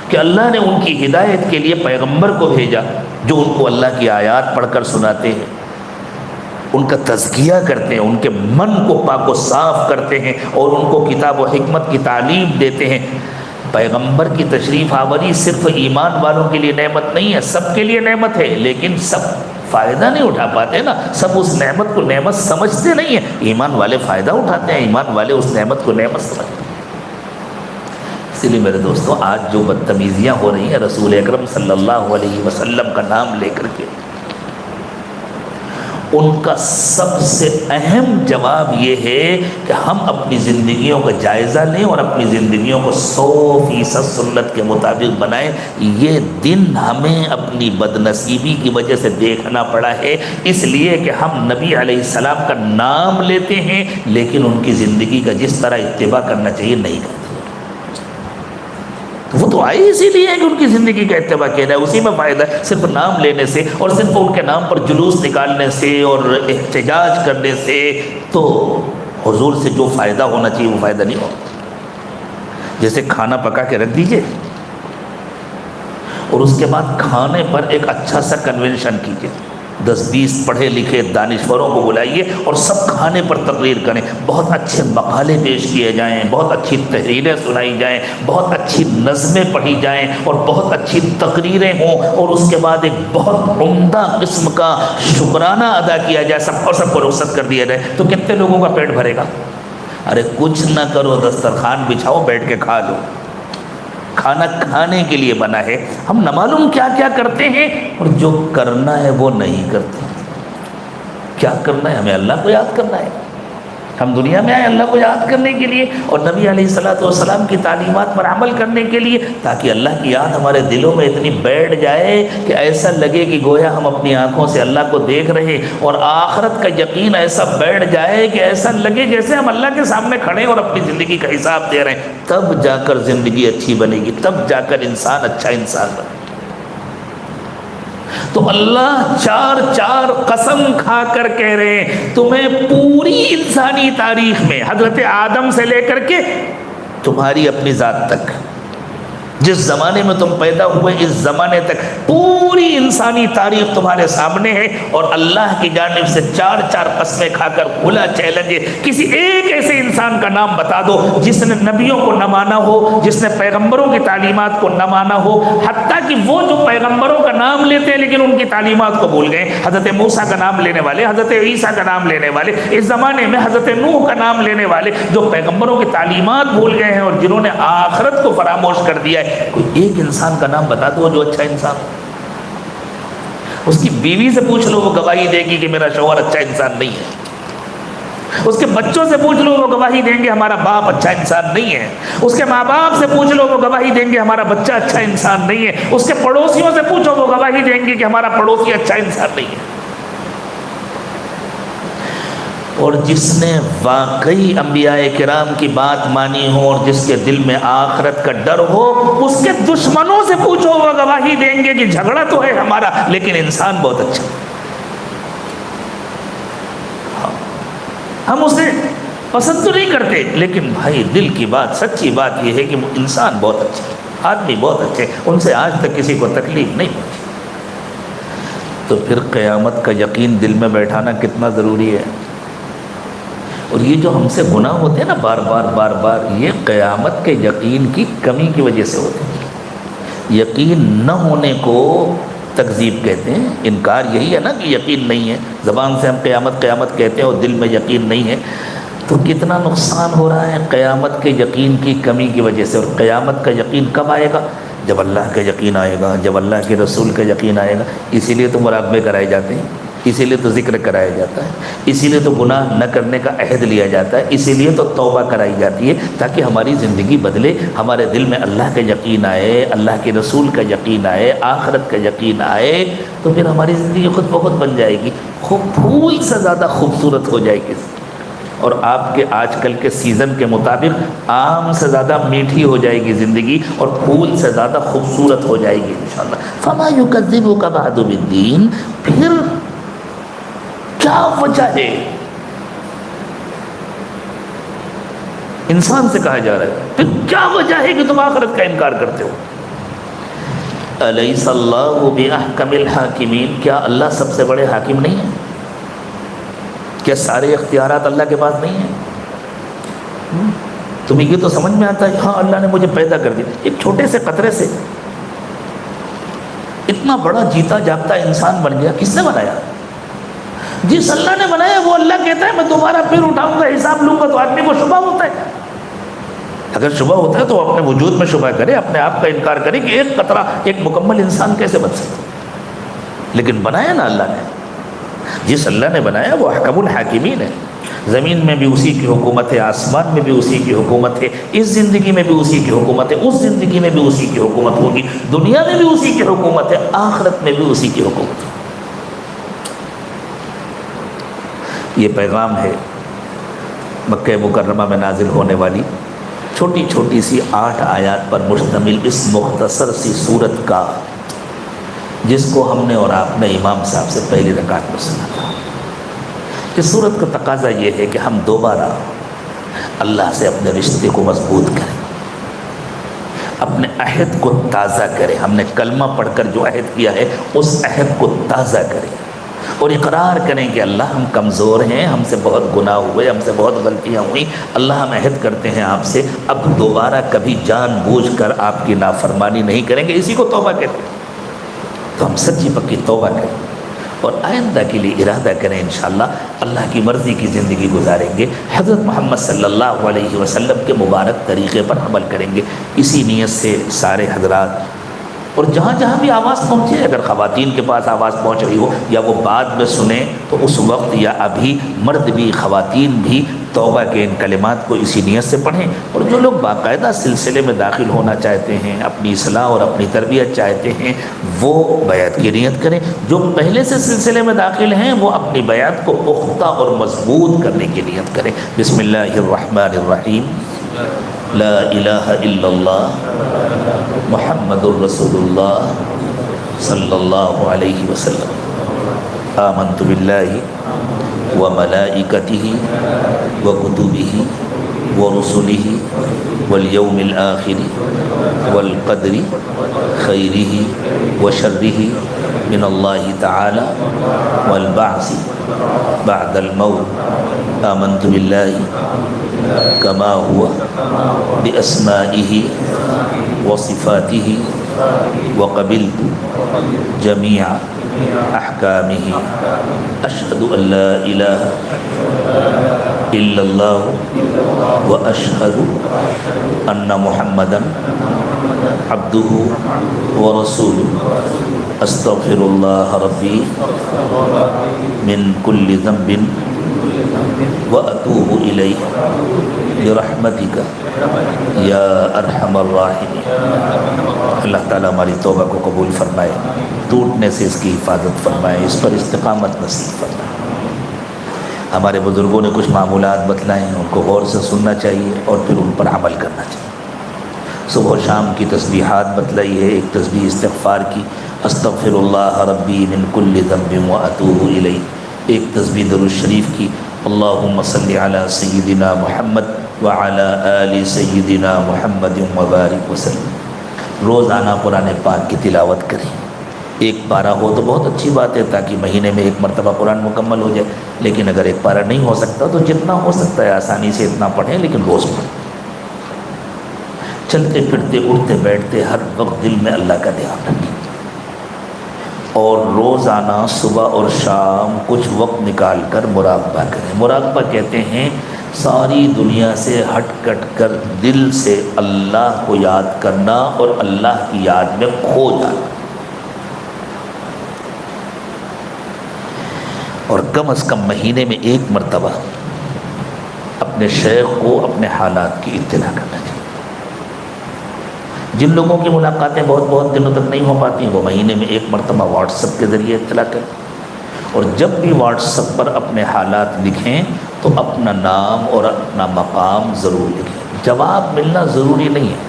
کہ اللہ نے ان کی ہدایت کے لیے پیغمبر کو بھیجا جو ان کو اللہ کی آیات پڑھ کر سناتے ہیں، ان کا تزکیہ کرتے ہیں، ان کے من کو پاک و صاف کرتے ہیں اور ان کو کتاب و حکمت کی تعلیم دیتے ہیں۔ پیغمبر کی تشریف آوری صرف ایمان والوں کے لیے نعمت نہیں ہے، سب کے لیے نعمت ہے، لیکن سب فائدہ نہیں اٹھا پاتے نا، سب اس نعمت کو نعمت سمجھتے نہیں ہیں۔ ایمان والے فائدہ اٹھاتے ہیں، ایمان والے اس نعمت کو نعمت سمجھتے ہیں۔ اسی لیے میرے دوستوں، آج جو بدتمیزیاں ہو رہی ہیں رسول اکرم صلی اللہ علیہ وسلم کا نام لے کر کے، ان کا سب سے اہم جواب یہ ہے کہ ہم اپنی زندگیوں کا جائزہ لیں اور اپنی زندگیوں کو 100% سنت کے مطابق بنائیں۔ یہ دن ہمیں اپنی بدنصیبی کی وجہ سے دیکھنا پڑا ہے، اس لیے کہ ہم نبی علیہ السلام کا نام لیتے ہیں لیکن ان کی زندگی کا جس طرح اتباع کرنا چاہیے نہیں کرتے۔ وہ تو آئے اسی لیے کہ ان کی زندگی کا اتباع کیا جائے، اسی میں فائدہ ہے۔ صرف نام لینے سے اور صرف ان کے نام پر جلوس نکالنے سے اور احتجاج کرنے سے تو حضور سے جو فائدہ ہونا چاہیے وہ فائدہ نہیں ہوتا۔ جیسے کھانا پکا کے رکھ دیجئے اور اس کے بعد کھانے پر ایک اچھا سا کنونشن کیجئے، 10-20 پڑھے لکھے دانشوروں کو بلائیے اور سب کھانے پر تقریر کریں، بہت اچھے مقالے پیش کیے جائیں، بہت اچھی تحریریں سنائی جائیں، بہت اچھی نظمیں پڑھی جائیں اور بہت اچھی تقریریں ہوں، اور اس کے بعد ایک بہت عمدہ قسم کا شکرانہ ادا کیا جائے، سب کو رخصت کر دیا جائے، تو کتنے لوگوں کا پیٹ بھرے گا؟ ارے کچھ نہ کرو، دسترخوان بچھاؤ، بیٹھ کے کھا لو۔ کھانا کھانے کے لیے بنا ہے، ہم نہ معلوم کیا کیا کرتے ہیں اور جو کرنا ہے وہ نہیں کرتے۔ کیا کرنا ہے؟ ہمیں اللہ کو یاد کرنا ہے۔ ہم دنیا میں آئے اللہ کو یاد کرنے کے لیے اور نبی علیہ الصلوۃ والسلام کی تعلیمات پر عمل کرنے کے لیے، تاکہ اللہ کی یاد ہمارے دلوں میں اتنی بیٹھ جائے کہ ایسا لگے کہ گویا ہم اپنی آنکھوں سے اللہ کو دیکھ رہے، اور آخرت کا یقین ایسا بیٹھ جائے کہ ایسا لگے جیسے ہم اللہ کے سامنے کھڑے اور اپنی زندگی کا حساب دے رہے ہیں۔ تب جا کر زندگی اچھی بنے گی، تب جا کر انسان اچھا انسان بنے۔ تو اللہ چار قسم کھا کر کہہ رہے ہیں تمہیں پوری انسانی تاریخ میں، حضرت آدم سے لے کر کے تمہاری اپنی ذات تک، جس زمانے میں تم پیدا ہوئے اس زمانے تک پوری انسانی تاریخ تمہارے سامنے ہے، اور اللہ کی جانب سے چار قسمیں کھا کر کھلا چیلنج ہے، کسی ایک ایسے انسان کا نام بتا دو جس نے نبیوں کو نہ مانا ہو، جس نے پیغمبروں کی تعلیمات کو نہ مانا ہو، حتیٰ کہ وہ جو پیغمبروں کا نام لیتے ہیں لیکن ان کی تعلیمات کو بھول گئے۔ حضرت موسیٰ کا نام لینے والے، حضرت عیسیٰ کا نام لینے والے، اس زمانے میں حضرت نوح کا نام لینے والے، جو پیغمبروں کی تعلیمات بھول گئے ہیں اور جنہوں نے آخرت کو فراموش کر دیا ہے، کوئی ایک انسان کا نام بتا دو جو اچھا انسان ہو۔ اس کی بیوی سے پوچھ لو، وہ گواہی دے گی کہ میرا شوہر اچھا انسان نہیں ہے۔ اس کے بچوں سے پوچھ لو، وہ گواہی دیں گے ہمارا باپ اچھا انسان نہیں ہے۔ اس کے ماں باپ سے پوچھ لو، وہ گواہی دیں گے ہمارا بچہ اچھا انسان نہیں ہے۔ اس کے پڑوسیوں سے پوچھو، وہ گواہی دیں گے کہ ہمارا پڑوسی اچھا انسان نہیں ہے۔ اور جس نے واقعی انبیاء کرام کی بات مانی ہو اور جس کے دل میں آخرت کا ڈر ہو، اس کے دشمنوں سے پوچھو، وہ گواہی دیں گے کہ جھگڑا تو ہے ہمارا لیکن انسان بہت اچھا۔ ہم اسے پسند تو نہیں کرتے لیکن بھائی دل کی بات، سچی بات یہ ہے کہ وہ انسان بہت اچھا، آدمی بہت اچھے، ان سے آج تک کسی کو تکلیف نہیں پہنچی۔ تو پھر قیامت کا یقین دل میں بیٹھانا کتنا ضروری ہے۔ اور یہ جو ہم سے گناہ ہوتے ہیں نا بار بار، یہ قیامت کے یقین کی کمی کی وجہ سے ہوتے ہیں۔ یقین نہ ہونے کو تکذیب کہتے ہیں، انکار یہی ہے نا کہ یقین نہیں ہے۔ زبان سے ہم قیامت کہتے ہیں اور دل میں یقین نہیں ہے، تو کتنا نقصان ہو رہا ہے قیامت کے یقین کی کمی کی وجہ سے۔ اور قیامت کا یقین کب آئے گا؟ جب اللہ کا یقین آئے گا، جب اللہ کے رسول کا یقین آئے گا۔ اسی لیے تو مراقبے کرائے جاتے ہیں، اسی لیے تو ذکر کرایا جاتا ہے، اسی لیے تو گناہ نہ کرنے کا عہد لیا جاتا ہے، اسی لیے تو توبہ کرائی جاتی ہے، تاکہ ہماری زندگی بدلے، ہمارے دل میں اللہ کا یقین آئے، اللہ کے رسول کا یقین آئے، آخرت کا یقین آئے، تو پھر ہماری زندگی خود بخود بن جائے گی، پھول سے زیادہ خوبصورت ہو جائے گی، اور آپ کے آج کل کے سیزن کے مطابق آم سے زیادہ میٹھی ہو جائے گی زندگی، اور پھول سے زیادہ خوبصورت ہو جائے گی انشاءاللہ۔ فَمَا يُكَذِّبُكَ بَعْدُ بِالدِّينِ، پھر کیا وجہ ہے؟ انسان سے کہا جا رہا ہے پھر کیا وجہ ہے کہ تم آخرت کا انکار کرتے ہو؟ أَلَيْسَ اللَّهُ بِأَحْكَمِ الْحَاكِمِينَ، کیا اللہ سب سے بڑے حاکم نہیں ہے؟ کیا سارے اختیارات اللہ کے پاس نہیں ہیں؟ تمہیں یہ تو سمجھ میں آتا ہے کہ ہاں اللہ نے مجھے پیدا کر دیا، ایک چھوٹے سے قطرے سے اتنا بڑا جیتا جاگتا انسان بن گیا، کس نے بنایا؟ جس اللہ نے بنایا وہ اللہ کہتا ہے میں تمہارا پیر اٹھاؤں گا، حساب لوں گا، تو آدمی کو شبہ ہوتا ہے۔ اگر شبہ ہوتا ہے تو اپنے وجود میں شبہ کرے، اپنے آپ کا انکار کرے کہ ایک قطرہ ایک مکمل انسان کیسے بن سکتا، لیکن بنایا نا اللہ نے۔ جس اللہ نے بنایا وہ احکم الحاکمین ہے، زمین میں بھی اسی کی حکومت ہے، آسمان میں بھی اسی کی حکومت ہے، اس زندگی میں بھی اسی کی حکومت ہے، اس زندگی میں بھی اسی کی حکومت ہوگی، دنیا میں بھی اسی کی حکومت ہے، آخرت میں بھی اسی کی حکومت ہے۔ یہ پیغام ہے مکہ مکرمہ میں نازل ہونے والی چھوٹی چھوٹی سی 8 آیات پر مشتمل اس مختصر سی سورت کا، جس کو ہم نے اور آپ نے امام صاحب سے پہلی رکعت میں سنا تھا۔ اس سورت کا تقاضا یہ ہے کہ ہم دوبارہ اللہ سے اپنے رشتے کو مضبوط کریں، اپنے عہد کو تازہ کریں۔ ہم نے کلمہ پڑھ کر جو عہد کیا ہے اس عہد کو تازہ کریں اور اقرار کریں کہ اللہ ہم کمزور ہیں، ہم سے بہت گناہ ہوئے، ہم سے بہت غلطیاں ہوئیں، اللہ ہم عہد کرتے ہیں آپ سے اب دوبارہ کبھی جان بوجھ کر آپ کی نافرمانی نہیں کریں گے۔ اسی کو توبہ کہتے ہیں۔ تو ہم سچی پکی توبہ کریں اور آئندہ کے لیے ارادہ کریں، انشاءاللہ اللہ کی مرضی کی زندگی گزاریں گے، حضرت محمد صلی اللہ علیہ وسلم کے مبارک طریقے پر عمل کریں گے۔ اسی نیت سے سارے حضرات، اور جہاں جہاں بھی آواز پہنچے، اگر خواتین کے پاس آواز پہنچ رہی ہو یا وہ بعد میں سنیں تو اس وقت یا ابھی مرد بھی خواتین بھی توبہ کے ان کلمات کو اسی نیت سے پڑھیں۔ اور جو لوگ باقاعدہ سلسلے میں داخل ہونا چاہتے ہیں، اپنی اصلاح اور اپنی تربیت چاہتے ہیں، وہ بیعت کی نیت کریں۔ جو پہلے سے سلسلے میں داخل ہیں وہ اپنی بیعت کو پختہ اور مضبوط کرنے کی نیت کریں۔ بسم اللہ الرحمن الرحیم، لا الہ الا اللہ محمد الرسول اللہ صلی اللہ علیہ وسلم، آمنت باللہ وملائکتہ وکتبہ ورسلہ والیوم الآخر والقدر خیرہ وشرہ من اللہ تعالی والبعث بعد الموت، آمنت باللہ کما ہوا باسمائہ وصفاتہ وقبلت جمیع احکامہ، اشہد ان لا الہ الا اللہ واشہد ان محمدا عبدہ ورسولہ، استغفر اللہ ربی من کل ذنب وَأَتُوبُ إِلَيْهِ بِرَحْمَتِكَ يَا أَرْحَمَ الرَّاحِمِينَ۔ اللہ تعالیٰ ہماری توبہ کو قبول فرمائے، ٹوٹنے سے اس کی حفاظت فرمائے، اس پر استقامت نصیب فرمائے۔ ہمارے بزرگوں نے کچھ معمولات بتلائے ہیں، ان کو غور سے سننا چاہیے اور پھر ان پر عمل کرنا چاہیے۔ صبح و شام کی تسبیحات بتلائی ہے، ایک تسبیح استغفار کی استغفر اللہ ربی من کل ذنب واتوب الیہ، ایک تسبیح درود شریف کی اللہم صلی علی سیدنا محمد وعلی آل سیدنا محمد وبارک وسلم۔ روزانہ قرآن پاک کی تلاوت کریں، ایک پارہ ہو تو بہت اچھی بات ہے تاکہ مہینے میں ایک مرتبہ قرآن مکمل ہو جائے، لیکن اگر ایک پارہ نہیں ہو سکتا تو جتنا ہو سکتا ہے آسانی سے اتنا پڑھیں، لیکن روز پڑھیں۔ چلتے پھرتے اٹھتے بیٹھتے ہر وقت دل میں اللہ کا دھیان رکھیں، اور روزانہ صبح اور شام کچھ وقت نکال کر مراقبہ کریں۔ مراقبہ کہتے ہیں ساری دنیا سے ہٹ کٹ کر دل سے اللہ کو یاد کرنا اور اللہ کی یاد میں کھو جانا، اور کم از کم مہینے میں ایک مرتبہ اپنے شیخ کو اپنے حالات کی اطلاع کرنا چاہیے۔ جن لوگوں کی ملاقاتیں بہت دنوں تک نہیں ہو پاتی ہیں وہ مہینے میں ایک مرتبہ واٹس ایپ کے ذریعے اطلاع کریں، اور جب بھی واٹس ایپ پر اپنے حالات لکھیں تو اپنا نام اور اپنا مقام ضرور لکھیں۔ جواب ملنا ضروری نہیں ہے،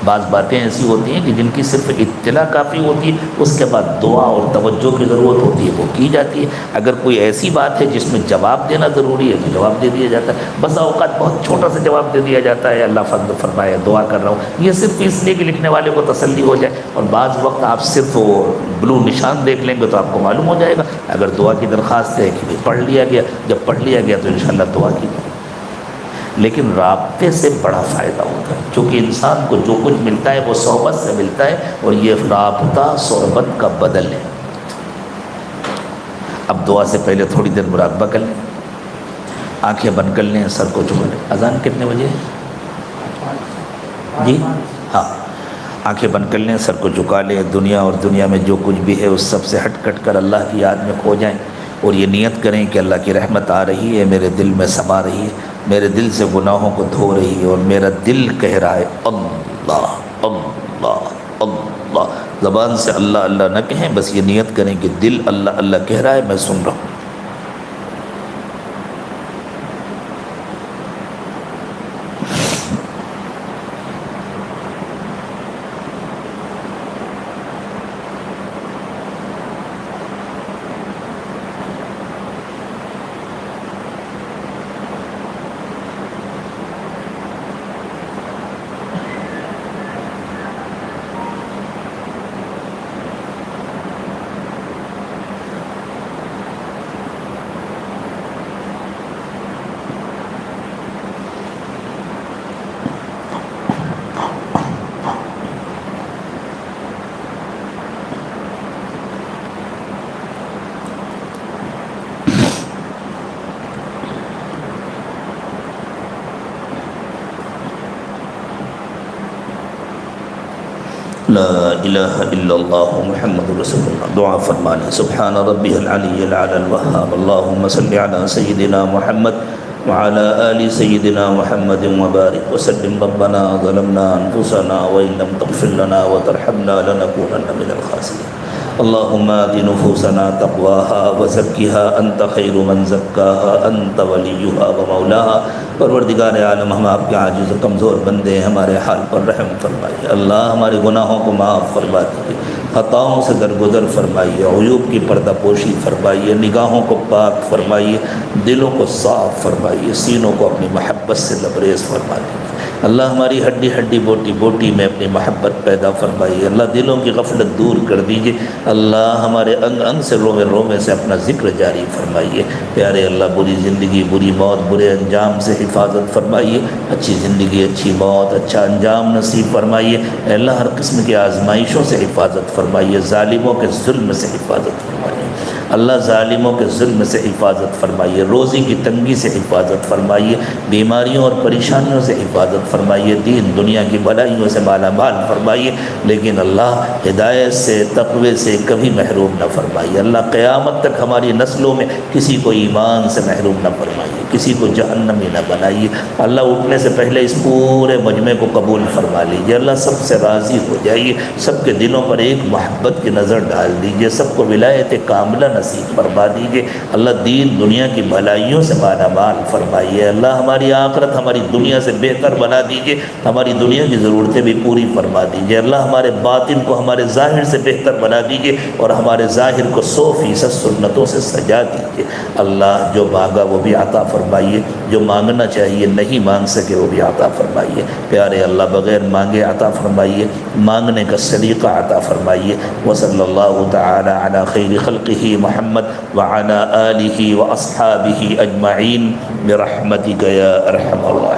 بعض باتیں ایسی ہوتی ہیں کہ جن کی صرف اطلاع کافی ہوتی ہے، اس کے بعد دعا اور توجہ کی ضرورت ہوتی ہے، وہ کی جاتی ہے۔ اگر کوئی ایسی بات ہے جس میں جواب دینا ضروری ہے تو جواب دے دیا جاتا ہے۔ بس اوقات بہت چھوٹا سا جواب دے دیا جاتا ہے، اللہ فضل فرمائے، دعا کر رہا ہوں، یہ صرف اس لیے کہ لکھنے والے کو تسلی ہو جائے۔ اور بعض وقت آپ صرف وہ بلو نشان دیکھ لیں گے تو آپ کو معلوم ہو جائے گا۔ اگر دعا کی درخواست ہے کہ پڑھ لیا گیا، جب پڑھ لیا گیا تو انشاءاللہ دعا کی جائے۔ لیکن رابطے سے بڑا فائدہ ہوتا ہے، چونکہ انسان کو جو کچھ ملتا ہے وہ صحبت سے ملتا ہے، اور یہ رابطہ صحبت کا بدل ہے۔ اب دعا سے پہلے تھوڑی دیر مراقبہ کر لیں، آنکھیں بند کر لیں، سر کو جھکا لیں۔ اذان کتنے بجے ہے جی؟ ہاں، آنکھیں بند کر لیں، سر کو جھکا لیں، دنیا اور دنیا میں جو کچھ بھی ہے اس سب سے ہٹ کٹ کر اللہ کی یاد میں کھو جائیں، اور یہ نیت کریں کہ اللہ کی رحمت آ رہی ہے، میرے دل میں سما رہی ہے، میرے دل سے گناہوں کو دھو رہی ہے، اور میرا دل کہہ رہا ہے اللہ اللہ اللہ۔ زبان سے اللہ اللہ نہ کہیں، بس یہ نیت کریں کہ دل اللہ اللہ کہہ رہا ہے، میں سن رہا ہوں۔ لا الہ الا اللہ محمد رسول اللہ۔ دعا فرمانے سبحان ربی العلی العلی الوہاب، اللہم صلی علی سیدنا محمد وعلى آل سيدنا محمد وبارك وسلم۔ ربنا ظلمنا أنفسنا وإن لم تغفر لنا وترحمنا لنكونن من الخاسرين۔ اللهم آت نفوسنا تقواها وزكها أنت خير من زكاها أنت وليها ومولاها۔ پروردگار عالم، ہم آپ کے عاجز و کمزور بندے ہیں، ہمارے حال پر رحم فرمائیے اللہ، ہمارے گناہوں کو معاف فرما دیجیے، خطاؤں سے درگزر فرمائیے، عیوب کی پردہ پوشی فرمائیے، نگاہوں کو پاک فرمائیے، دلوں کو صاف فرمائیے، سینوں کو اپنی محبت سے لبریز فرما دیجیے اللہ، ہماری ہڈی ہڈی بوٹی بوٹی میں اپنی محبت پیدا فرمائیے اللہ، دلوں کی غفلت دور کر دیجیے اللہ، ہمارے انگ انگ سے رومے رومے سے اپنا ذکر جاری فرمائیے پیارے اللہ، بری زندگی بری موت برے انجام سے حفاظت فرمائیے، اچھی زندگی اچھی موت اچھا انجام نصیب فرمائیے اے اللہ، ہر قسم کی آزمائشوں سے حفاظت فرمائیے، ظالموں کے ظلم سے حفاظت فرمائیے اللہ، ظالموں کے ظلم سے حفاظت فرمائیے، روزی کی تنگی سے حفاظت فرمائیے، بیماریوں اور پریشانیوں سے حفاظت فرمائیے، دین دنیا کی بھلائیوں سے مالا مال فرمائیے، لیکن اللہ ہدایت سے تقوی سے کبھی محروم نہ فرمائیے اللہ، قیامت تک ہماری نسلوں میں کسی کو ایمان سے محروم نہ فرمائیے، کسی کو جہنمی نہ بنائیے اللہ، اٹھنے سے پہلے اس پورے مجمع کو قبول فرما لیجیے اللہ، سب سے راضی ہو جائیے، سب کے دلوں پر ایک محبت کی نظر ڈال دیجیے، سب کو ولایت کاملہ نصیب فرما دیجیے اللہ، دین دنیا کی بھلائیوں سے مالا مال فرمائیے اللہ، ہماری آخرت ہماری دنیا سے بہتر بنا دیجیے، ہماری دنیا کی ضرورتیں بھی پوری فرما دیجیے اللہ، ہمارے باطن کو ہمارے ظاہر سے بہتر بنا دیجیے، اور ہمارے ظاہر کو 100% سنتوں سے سجا دیجیے اللہ، جو مانگا وہ بھی عطا فرمائیے، جو مانگنا چاہیے نہیں مانگ سکے وہ بھی عطا فرمائیے پیارے اللہ، بغیر مانگے عطا فرمائیے، مانگنے کا سلیقہ عطا فرمائیے، وصلی اللہ تعالی علی خیر خلقہ محمد وعلی آلہ واصحابہ اجمعین برحمتک یا ارحم الراحمین۔